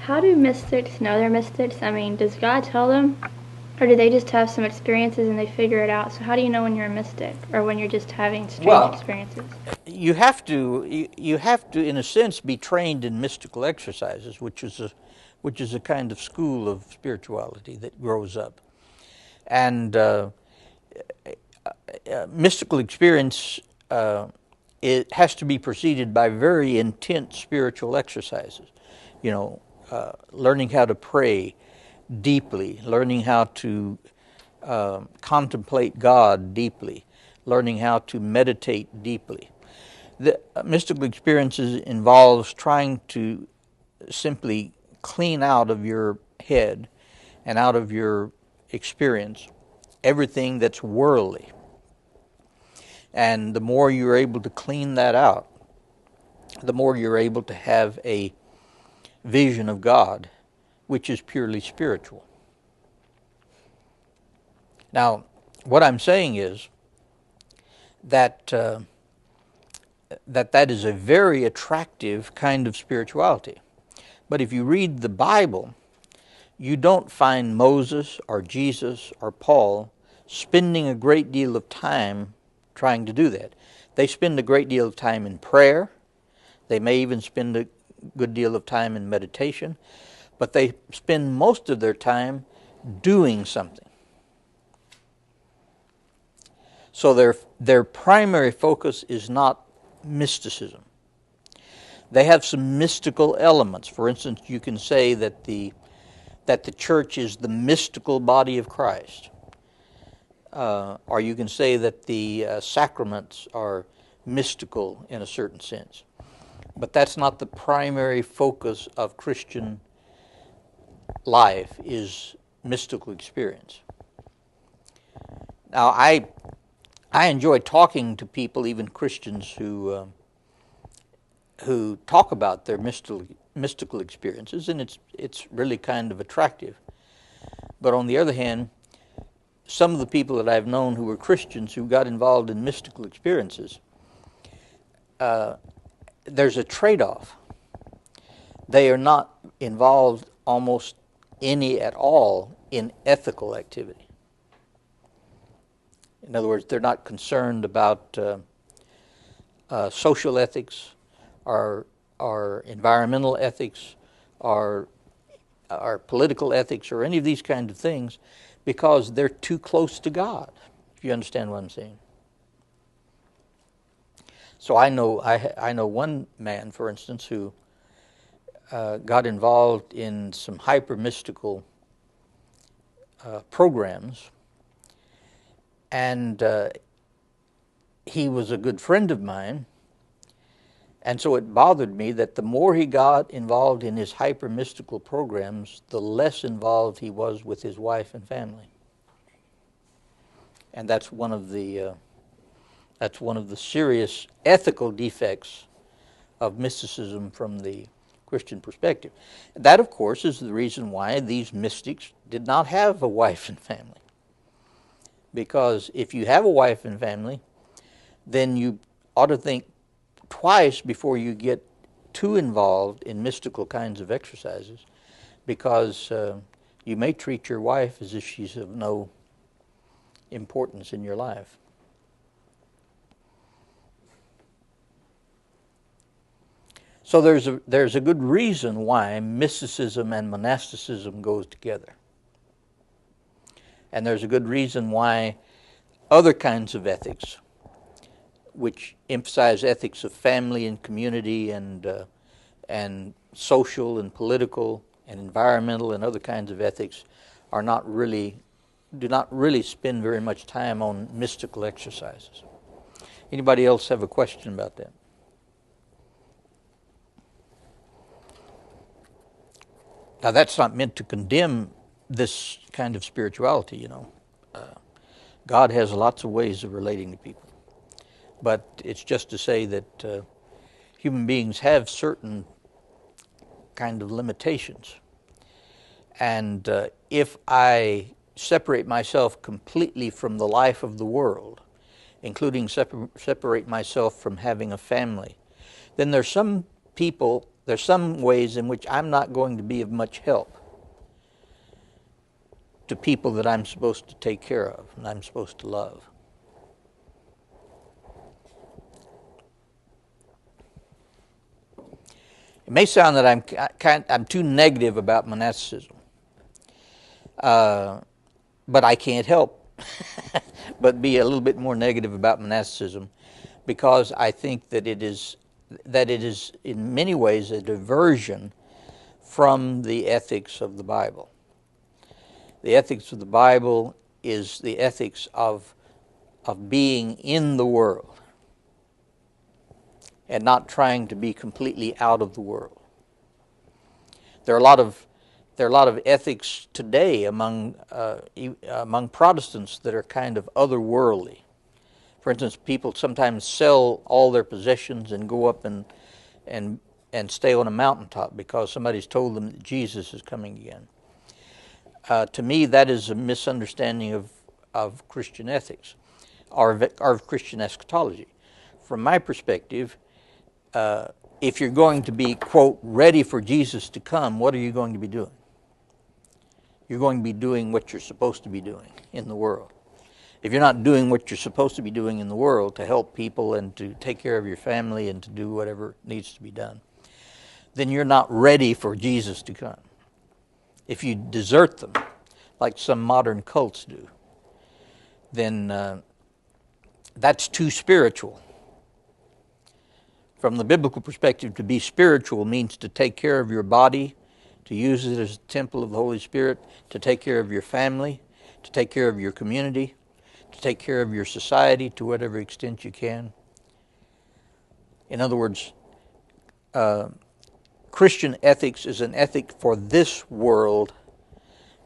How do mystics know they're mystics? I mean, does God tell them? Or do they just have some experiences and they figure it out? So how do you know when you're a mystic, or when you're just having strange experiences? You have to, in a sense, be trained in mystical exercises, which is a kind of school of spirituality that grows up. And mystical experience, it has to be preceded by very intense spiritual exercises. You know, learning how to pray deeply, learning how to contemplate God deeply, learning how to meditate deeply. The mystical experiences involves trying to simply clean out of your head and out of your experience everything that's worldly. And the more you're able to clean that out, the more you're able to have a vision of God, which is purely spiritual. Now, what I'm saying is that that is a very attractive kind of spirituality. But if you read the Bible, you don't find Moses or Jesus or Paul spending a great deal of time trying to do that. They spend a great deal of time in prayer. They may even spend a good deal of time in meditation, but they spend most of their time doing something. So their primary focus is not mysticism. They have some mystical elements. For instance, you can say that the church is the mystical body of Christ. Or you can say that the sacraments are mystical in a certain sense. But that's not the primary focus of Christian life, is mystical experience. Now, I enjoy talking to people, even Christians, who talk about their mystical experiences, and it's really kind of attractive. But on the other hand, some of the people that I've known who were Christians who got involved in mystical experiences, there's a trade-off. They are not involved almost any at all in ethical activity. In other words, they're not concerned about social ethics or environmental ethics or political ethics or any of these kind of things, because they're too close to God, if you understand what I'm saying. So I know one man, for instance, who got involved in some hyper-mystical programs, and he was a good friend of mine, and so it bothered me that the more he got involved in his hyper-mystical programs, the less involved he was with his wife and family. And that's one of the serious ethical defects of mysticism from the Christian perspective. That, of course, is the reason why these mystics did not have a wife and family. Because if you have a wife and family, then you ought to think twice before you get too involved in mystical kinds of exercises, because you may treat your wife as if she's of no importance in your life. So there's a good reason why mysticism and monasticism goes together. And there's a good reason why other kinds of ethics, which emphasize ethics of family and community and social and political and environmental and other kinds of ethics, do not really spend very much time on mystical exercises. Anybody else have a question about that? Now, that's not meant to condemn this kind of spirituality, you know. God has lots of ways of relating to people. But it's just to say that human beings have certain kind of limitations. And if I separate myself completely from the life of the world, including separate myself from having a family, then there's some ways in which I'm not going to be of much help to people that I'm supposed to take care of and I'm supposed to love. It may sound that I'm too negative about monasticism, but I can't help but be a little bit more negative about monasticism, because I think that it is in many ways a diversion from the ethics of the Bible. The ethics of the Bible is the ethics of being in the world and not trying to be completely out of the world. There are a lot of ethics today among Protestants that are kind of otherworldly. For instance, people sometimes sell all their possessions and go up and stay on a mountaintop because somebody's told them that Jesus is coming again. To me, that is a misunderstanding of Christian ethics, or of Christian eschatology. From my perspective, if you're going to be, quote, ready for Jesus to come, what are you going to be doing? You're going to be doing what you're supposed to be doing in the world. If you're not doing what you're supposed to be doing in the world to help people and to take care of your family and to do whatever needs to be done, then you're not ready for Jesus to come. If you desert them, like some modern cults do, then that's too spiritual. From the biblical perspective, to be spiritual means to take care of your body, to use it as a temple of the Holy Spirit, to take care of your family, to take care of your community, to take care of your society to whatever extent you can. In other words, Christian ethics is an ethic for this world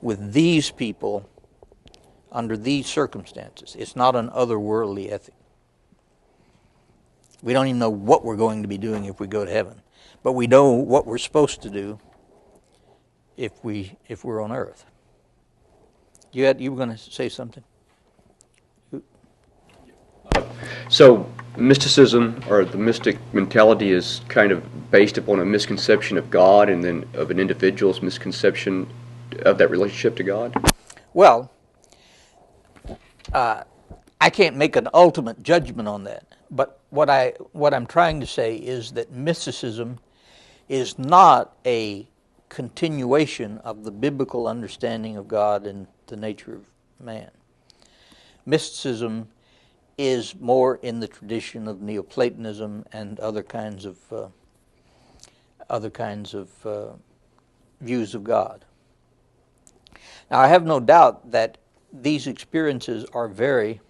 with these people under these circumstances. It's not an otherworldly ethic. We don't even know what we're going to be doing if we go to heaven, but we know what we're supposed to do if we're on earth. You were going to say something? So mysticism, or the mystic mentality, is kind of based upon a misconception of God and then of an individual's misconception of that relationship to God? Well, I can't make an ultimate judgment on that, but what I'm trying to say is that mysticism is not a continuation of the biblical understanding of God and the nature of man. Mysticism is more in the tradition of Neoplatonism and other kinds of views of God. Now, I have no doubt that these experiences are very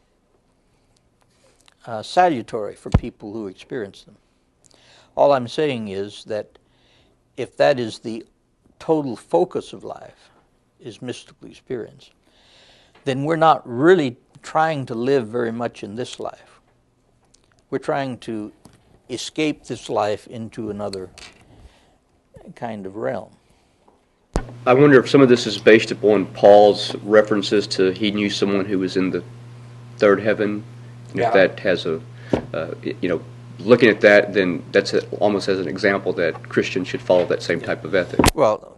salutary for people who experience them. All I'm saying is that if that is the total focus of life, is mystical experience, then we're not really trying to live very much in this life. We're trying to escape this life into another kind of realm. I wonder if some of this is based upon Paul's references to he knew someone who was in the third heaven. And if that has looking at that, then that's almost as an example that Christians should follow that same type of ethic. Well,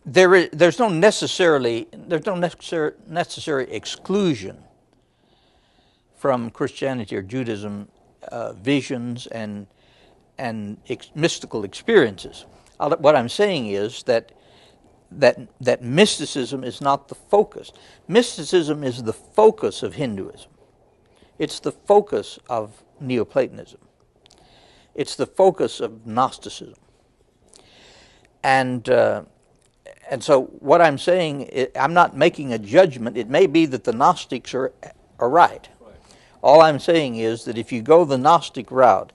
there's no necessary exclusion from Christianity or Judaism visions and mystical experiences. What I'm saying is that mysticism is not the focus. Mysticism is the focus of Hinduism. It's the focus of Neoplatonism. It's the focus of Gnosticism. And so what I'm saying, I'm not making a judgment. It may be that the Gnostics are right. All I'm saying is that if you go the Gnostic route,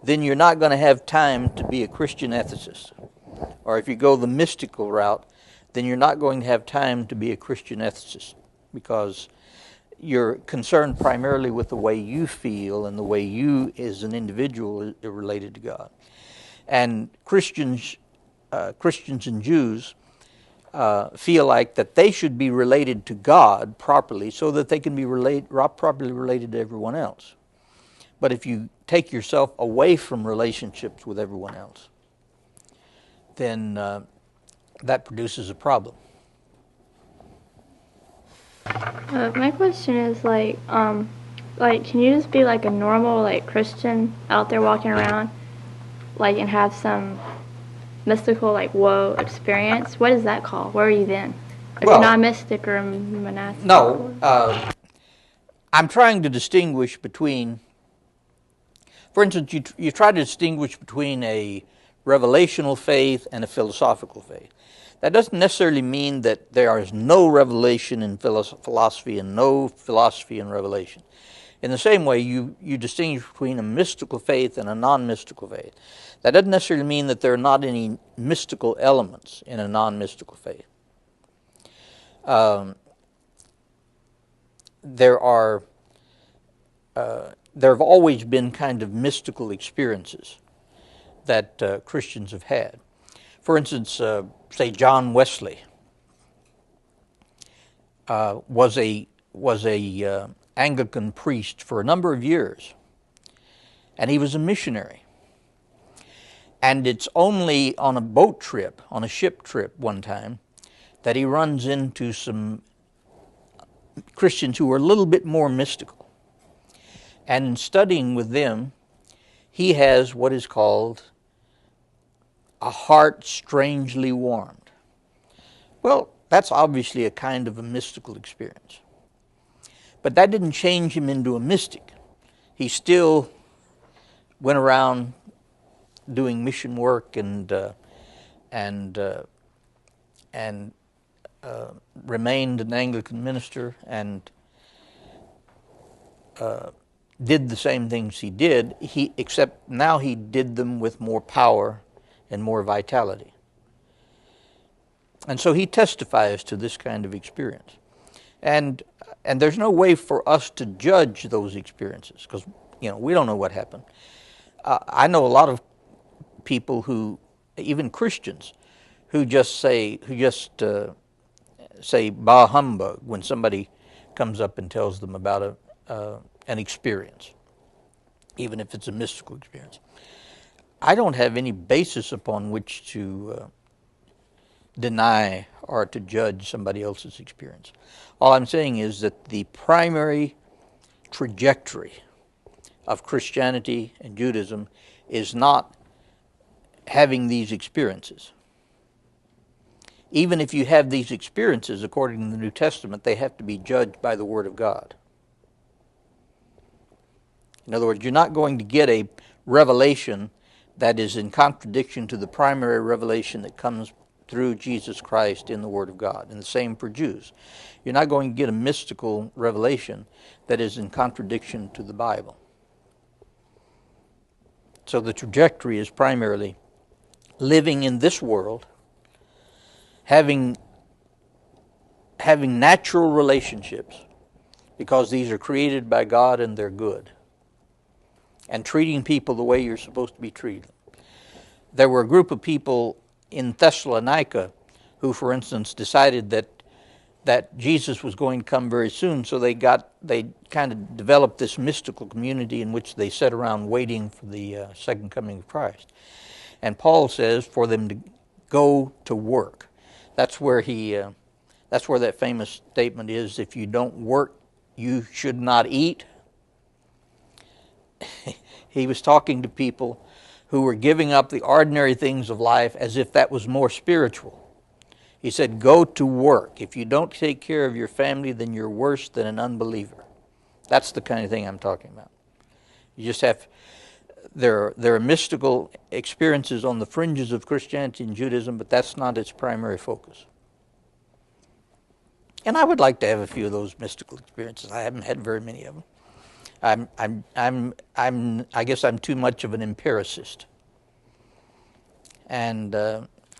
then you're not going to have time to be a Christian ethicist. Or if you go the mystical route, then you're not going to have time to be a Christian ethicist, because you're concerned primarily with the way you feel and the way you as an individual are related to God. And Christians and Jews feel like that they should be related to God properly so that they can be properly related to everyone else. But if you take yourself away from relationships with everyone else, then that produces a problem. My question is can you just be like a normal Christian out there walking around, and have some mystical whoa experience? What is that called? Where are you then? If you're not mystic or monastic? No, I'm trying to distinguish between. For instance, you try to distinguish between a revelational faith and a philosophical faith. That doesn't necessarily mean that there is no revelation in philosophy and no philosophy in revelation. In the same way, you distinguish between a mystical faith and a non-mystical faith. That doesn't necessarily mean that there are not any mystical elements in a non-mystical faith. There have always been kind of mystical experiences that Christians have had. For instance, say John Wesley was a Anglican priest for a number of years, and he was a missionary. And it's only on a boat trip, on a ship trip one time, that he runs into some Christians who are a little bit more mystical. And in studying with them, he has what is called a heart strangely warmed. Well, that's obviously a kind of a mystical experience. But that didn't change him into a mystic. he still went around doing mission work and remained an Anglican minister and did the same things he did, except now he did them with more power and more vitality. And so he testifies to this kind of experience. And there's no way for us to judge those experiences because, we don't know what happened. I know a lot of people who, even Christians, who just say bah humbug when somebody comes up and tells them about an experience, even if it's a mystical experience. I don't have any basis upon which to deny or to judge somebody else's experience. All I'm saying is that the primary trajectory of Christianity and Judaism is not having these experiences. Even if you have these experiences, according to the New Testament, they have to be judged by the Word of God. In other words, you're not going to get a revelation that is in contradiction to the primary revelation that comes through Jesus Christ in the Word of God. And the same for Jews. You're not going to get a mystical revelation that is in contradiction to the Bible. So the trajectory is primarily living in this world, having natural relationships, because these are created by God and they're good, and treating people the way you're supposed to be treated. There were a group of people in Thessalonica who, for instance, decided that Jesus was going to come very soon, so they kind of developed this mystical community in which they sat around waiting for the second coming of Christ. And Paul says for them to go to work. That's where that famous statement is: if you don't work, you should not eat. He was talking to people who were giving up the ordinary things of life as if that was more spiritual. He said, go to work. If you don't take care of your family, then you're worse than an unbeliever. That's the kind of thing I'm talking about. You just have, there are mystical experiences on the fringes of Christianity and Judaism, but that's not its primary focus. And I would like to have a few of those mystical experiences. I haven't had very many of them. I guess I'm too much of an empiricist, and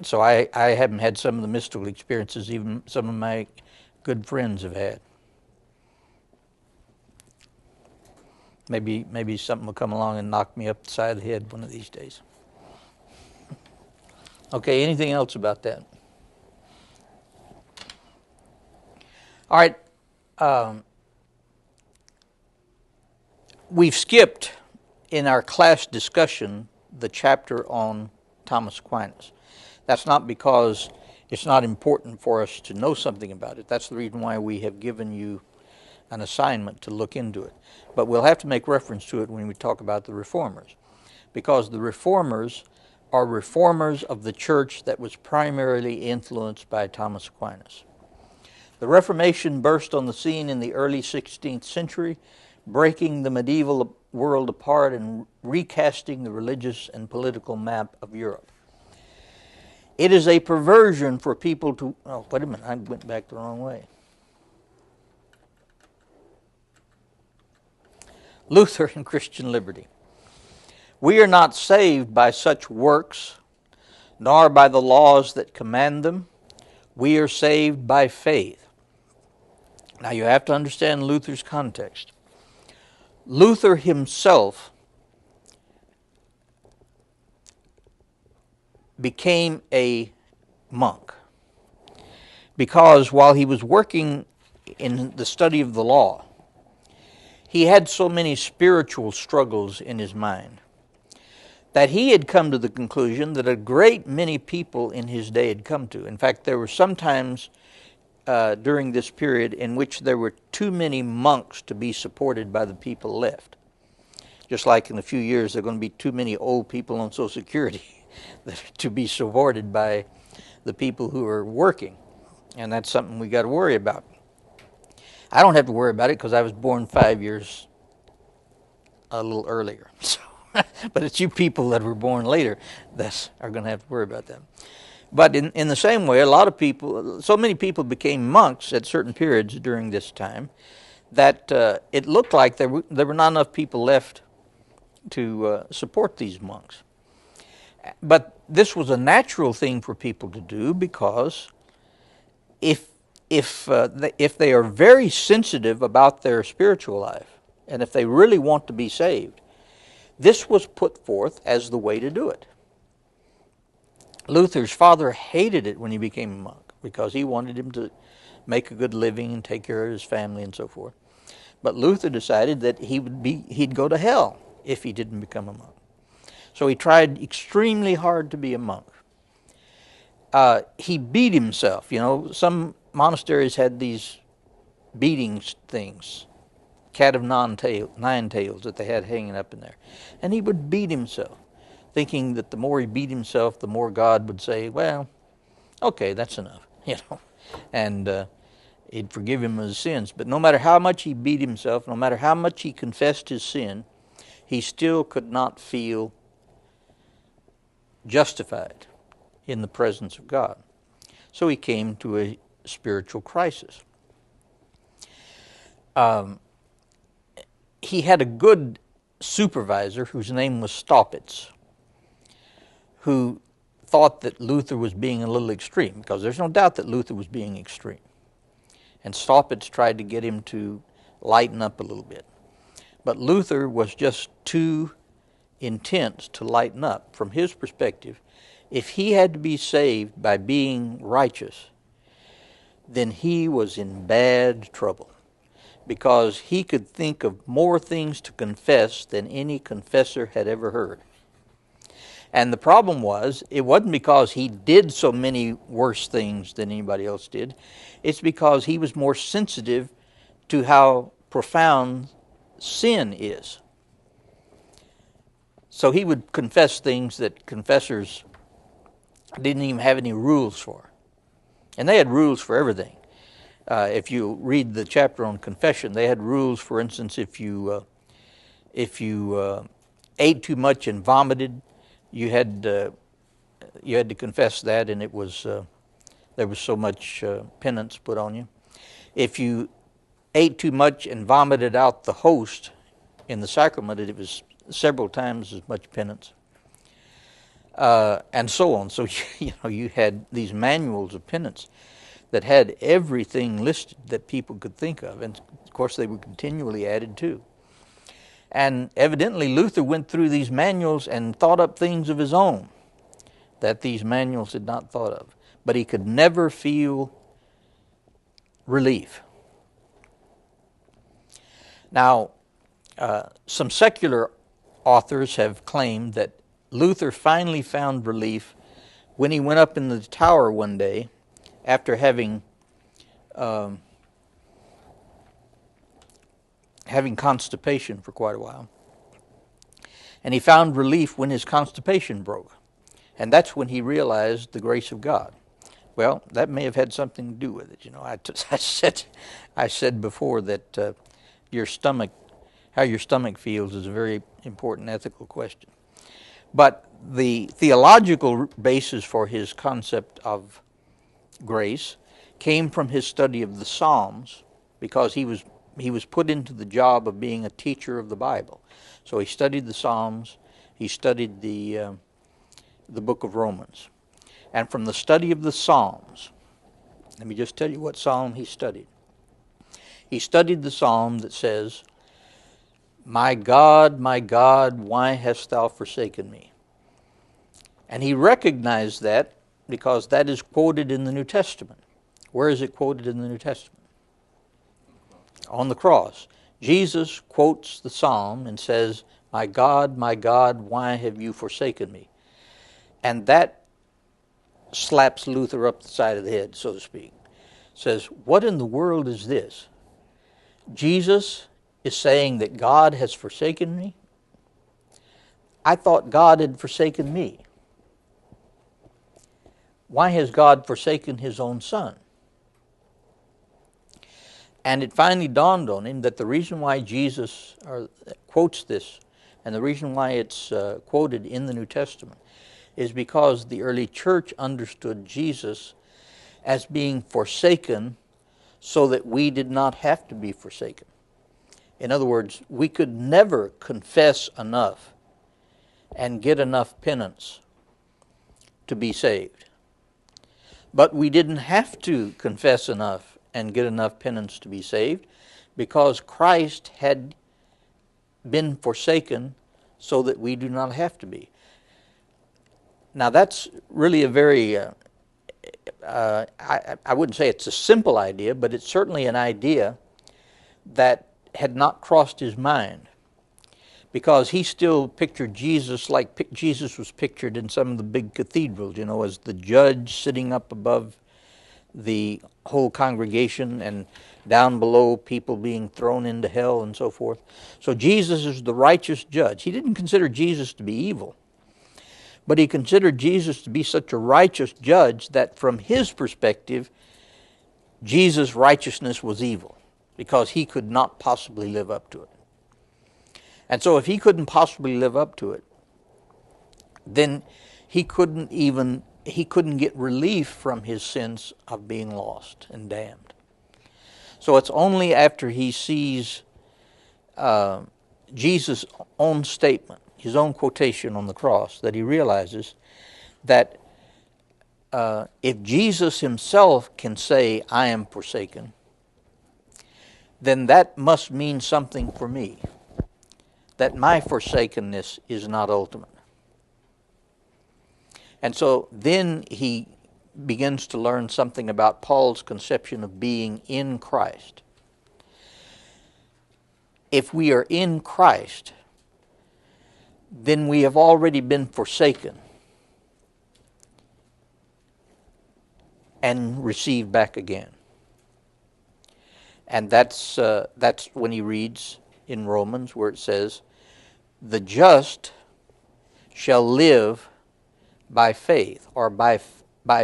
so I haven't had some of the mystical experiences even some of my good friends have had. Maybe something will come along and knock me up the side of the head one of these days. Okay, anything else about that? All right. We've skipped in our class discussion the chapter on Thomas Aquinas. That's not because it's not important for us to know something about it. That's the reason why we have given you an assignment to look into it. But we'll have to make reference to it when we talk about the Reformers, because the Reformers are reformers of the church that was primarily influenced by Thomas Aquinas. The Reformation burst on the scene in the early 16th century, breaking the medieval world apart and recasting the religious and political map of Europe. It is a perversion for people to... Oh, wait a minute, I went back the wrong way. Luther and Christian liberty. We are not saved by such works, nor by the laws that command them. We are saved by faith. Now you have to understand Luther's context. Luther himself became a monk because while he was working in the study of the law, he had so many spiritual struggles in his mind that he had come to the conclusion that a great many people in his day had come to. In fact, there were some times during this period in which there were too many monks to be supported by the people left. Just like in a few years there are going to be too many old people on Social Security to be supported by the people who are working. And that's something we got to worry about. I don't have to worry about it because I was born 5 years a little earlier. So, but it's you people that were born later that are going to have to worry about that. But in the same way, a lot of people, so many people became monks at certain periods during this time that it looked like there were not enough people left to support these monks. But this was a natural thing for people to do, because if they are very sensitive about their spiritual life, and if they really want to be saved, this was put forth as the way to do it. Luther's father hated it when he became a monk, because he wanted him to make a good living and take care of his family and so forth. But Luther decided that he'd go to hell if he didn't become a monk. So he tried extremely hard to be a monk. He beat himself. You know, some monasteries had these beating things, cat of nine tails that they had hanging up in there. And he would beat himself, thinking that the more he beat himself, the more God would say, well, okay, that's enough, you know, and he'd forgive him of his sins. But no matter how much he beat himself, no matter how much he confessed his sin, he still could not feel justified in the presence of God. So he came to a spiritual crisis. He had a good supervisor whose name was Staupitz, who thought that Luther was being a little extreme, because there's no doubt that Luther was being extreme. And Staupitz tried to get him to lighten up a little bit. But Luther was just too intense to lighten up. From his perspective, if he had to be saved by being righteous, then he was in bad trouble, because he could think of more things to confess than any confessor had ever heard. And the problem was, it wasn't because he did so many worse things than anybody else did. It's because he was more sensitive to how profound sin is. So he would confess things that confessors didn't even have any rules for. And they had rules for everything. If you read the chapter on confession, they had rules. For instance, if you ate too much and vomited, you had to confess that, and it was there was so much penance put on you. If you ate too much and vomited out the host in the sacrament, it was several times as much penance, and so on. So you had these manuals of penance that had everything listed that people could think of, and of course they were continually added to. And evidently Luther went through these manuals and thought up things of his own that these manuals had not thought of. But he could never feel relief. Now, some secular authors have claimed that Luther finally found relief when he went up in the tower one day after having constipation for quite a while. And he found relief when his constipation broke. And that's when he realized the grace of God. Well, that may have had something to do with it. You know, I said before that how your stomach feels is a very important ethical question. But the theological basis for his concept of grace came from his study of the Psalms, because he was put into the job of being a teacher of the Bible. So he studied the Psalms, he studied the book of Romans. And from the study of the Psalms, let me just tell you what psalm he studied. He studied the psalm that says, my God, why hast thou forsaken me?" And he recognized that because that is quoted in the New Testament. Where is it quoted in the New Testament? On the cross. Jesus quotes the psalm and says, my God, why have you forsaken me?" And that slaps Luther up the side of the head, so to speak. Says, what in the world is this? Jesus is saying that God has forsaken me? I thought God had forsaken me. Why has God forsaken his own Son? And it finally dawned on him that the reason why Jesus quotes this, and the reason why it's quoted in the New Testament, is because the early church understood Jesus as being forsaken so that we did not have to be forsaken. In other words, we could never confess enough and get enough penance to be saved. But we didn't have to confess enough and get enough penance to be saved, because Christ had been forsaken so that we do not have to be. Now that's really a very, I wouldn't say it's a simple idea, but it's certainly an idea that had not crossed his mind, because he still pictured Jesus like Jesus was pictured in some of the big cathedrals, as the judge sitting up above the whole congregation, and down below people being thrown into hell and so forth. So Jesus is the righteous judge. He didn't consider Jesus to be evil, but he considered Jesus to be such a righteous judge that from his perspective, Jesus' righteousness was evil, because he could not possibly live up to it. And so if he couldn't possibly live up to it, then he couldn't get relief from his sense of being lost and damned. So it's only after he sees Jesus' own statement, his own quotation on the cross, that he realizes that if Jesus himself can say, "I am forsaken," then that must mean something for me, that my forsakenness is not ultimate. And so then he begins to learn something about Paul's conception of being in Christ. If we are in Christ, then we have already been forsaken and received back again. And that's when he reads in Romans, where it says, "The just shall live by faith," or by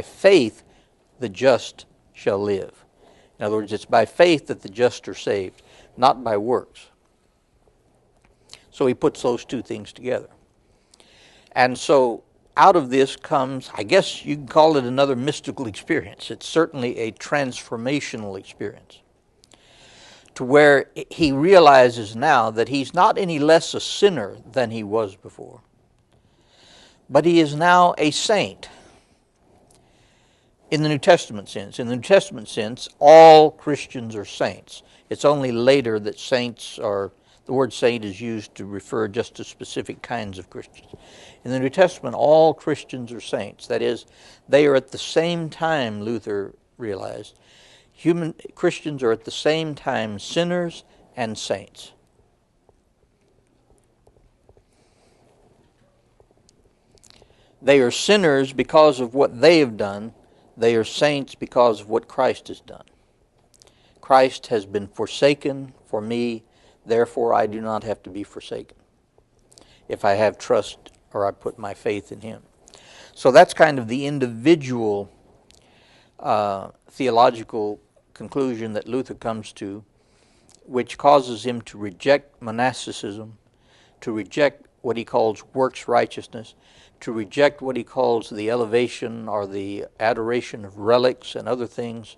faith the just shall live. In other words, it's by faith that the just are saved, not by works. So he puts those two things together. And so out of this comes, I guess you can call it another mystical experience. It's certainly a transformational experience, to where he realizes now that he's not any less a sinner than he was before, but he is now a saint in the New Testament sense. In the New Testament sense, all Christians are saints. It's only later that the word saint is used to refer just to specific kinds of Christians. In the New Testament, all Christians are saints. That is, they are at the same time, Luther realized, Christians are at the same time sinners and saints. They are sinners because of what they have done. They are saints because of what Christ has done. Christ has been forsaken for me, therefore I do not have to be forsaken if I have trust or I put my faith in him. So that's kind of the individual theological conclusion that Luther comes to, which causes him to reject monasticism, to reject what he calls works righteousness, to reject what he calls the elevation or the adoration of relics and other things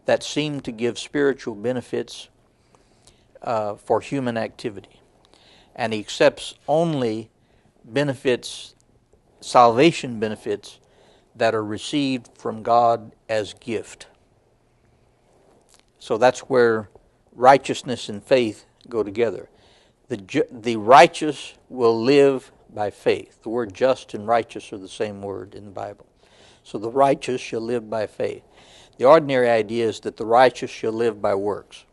that seem to give spiritual benefits for human activity. And he accepts only benefits, salvation benefits, that are received from God as gift. So that's where righteousness and faith go together. The righteous will live by faith. The word just and righteous are the same word in the Bible. So the righteous shall live by faith. The ordinary idea is that the righteous shall live by works.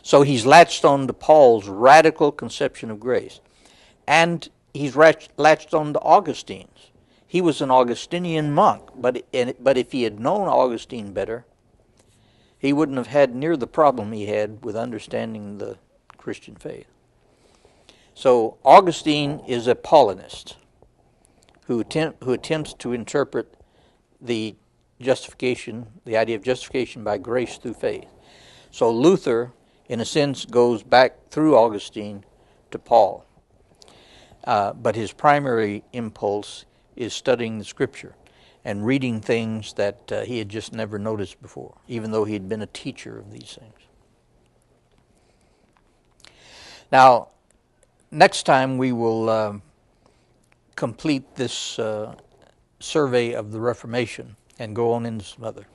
So he's latched on to Paul's radical conception of grace. And he's latched on to Augustine's. He was an Augustinian monk, but if he had known Augustine better, he wouldn't have had near the problem he had with understanding the Christian faith. So Augustine is a Paulinist who attempts to interpret the idea of justification by grace through faith. So Luther, in a sense, goes back through Augustine to Paul. But his primary impulse is studying the Scripture and reading things that he had just never noticed before, even though he had been a teacher of these things. Now, next time we will complete this survey of the Reformation and go on into some other.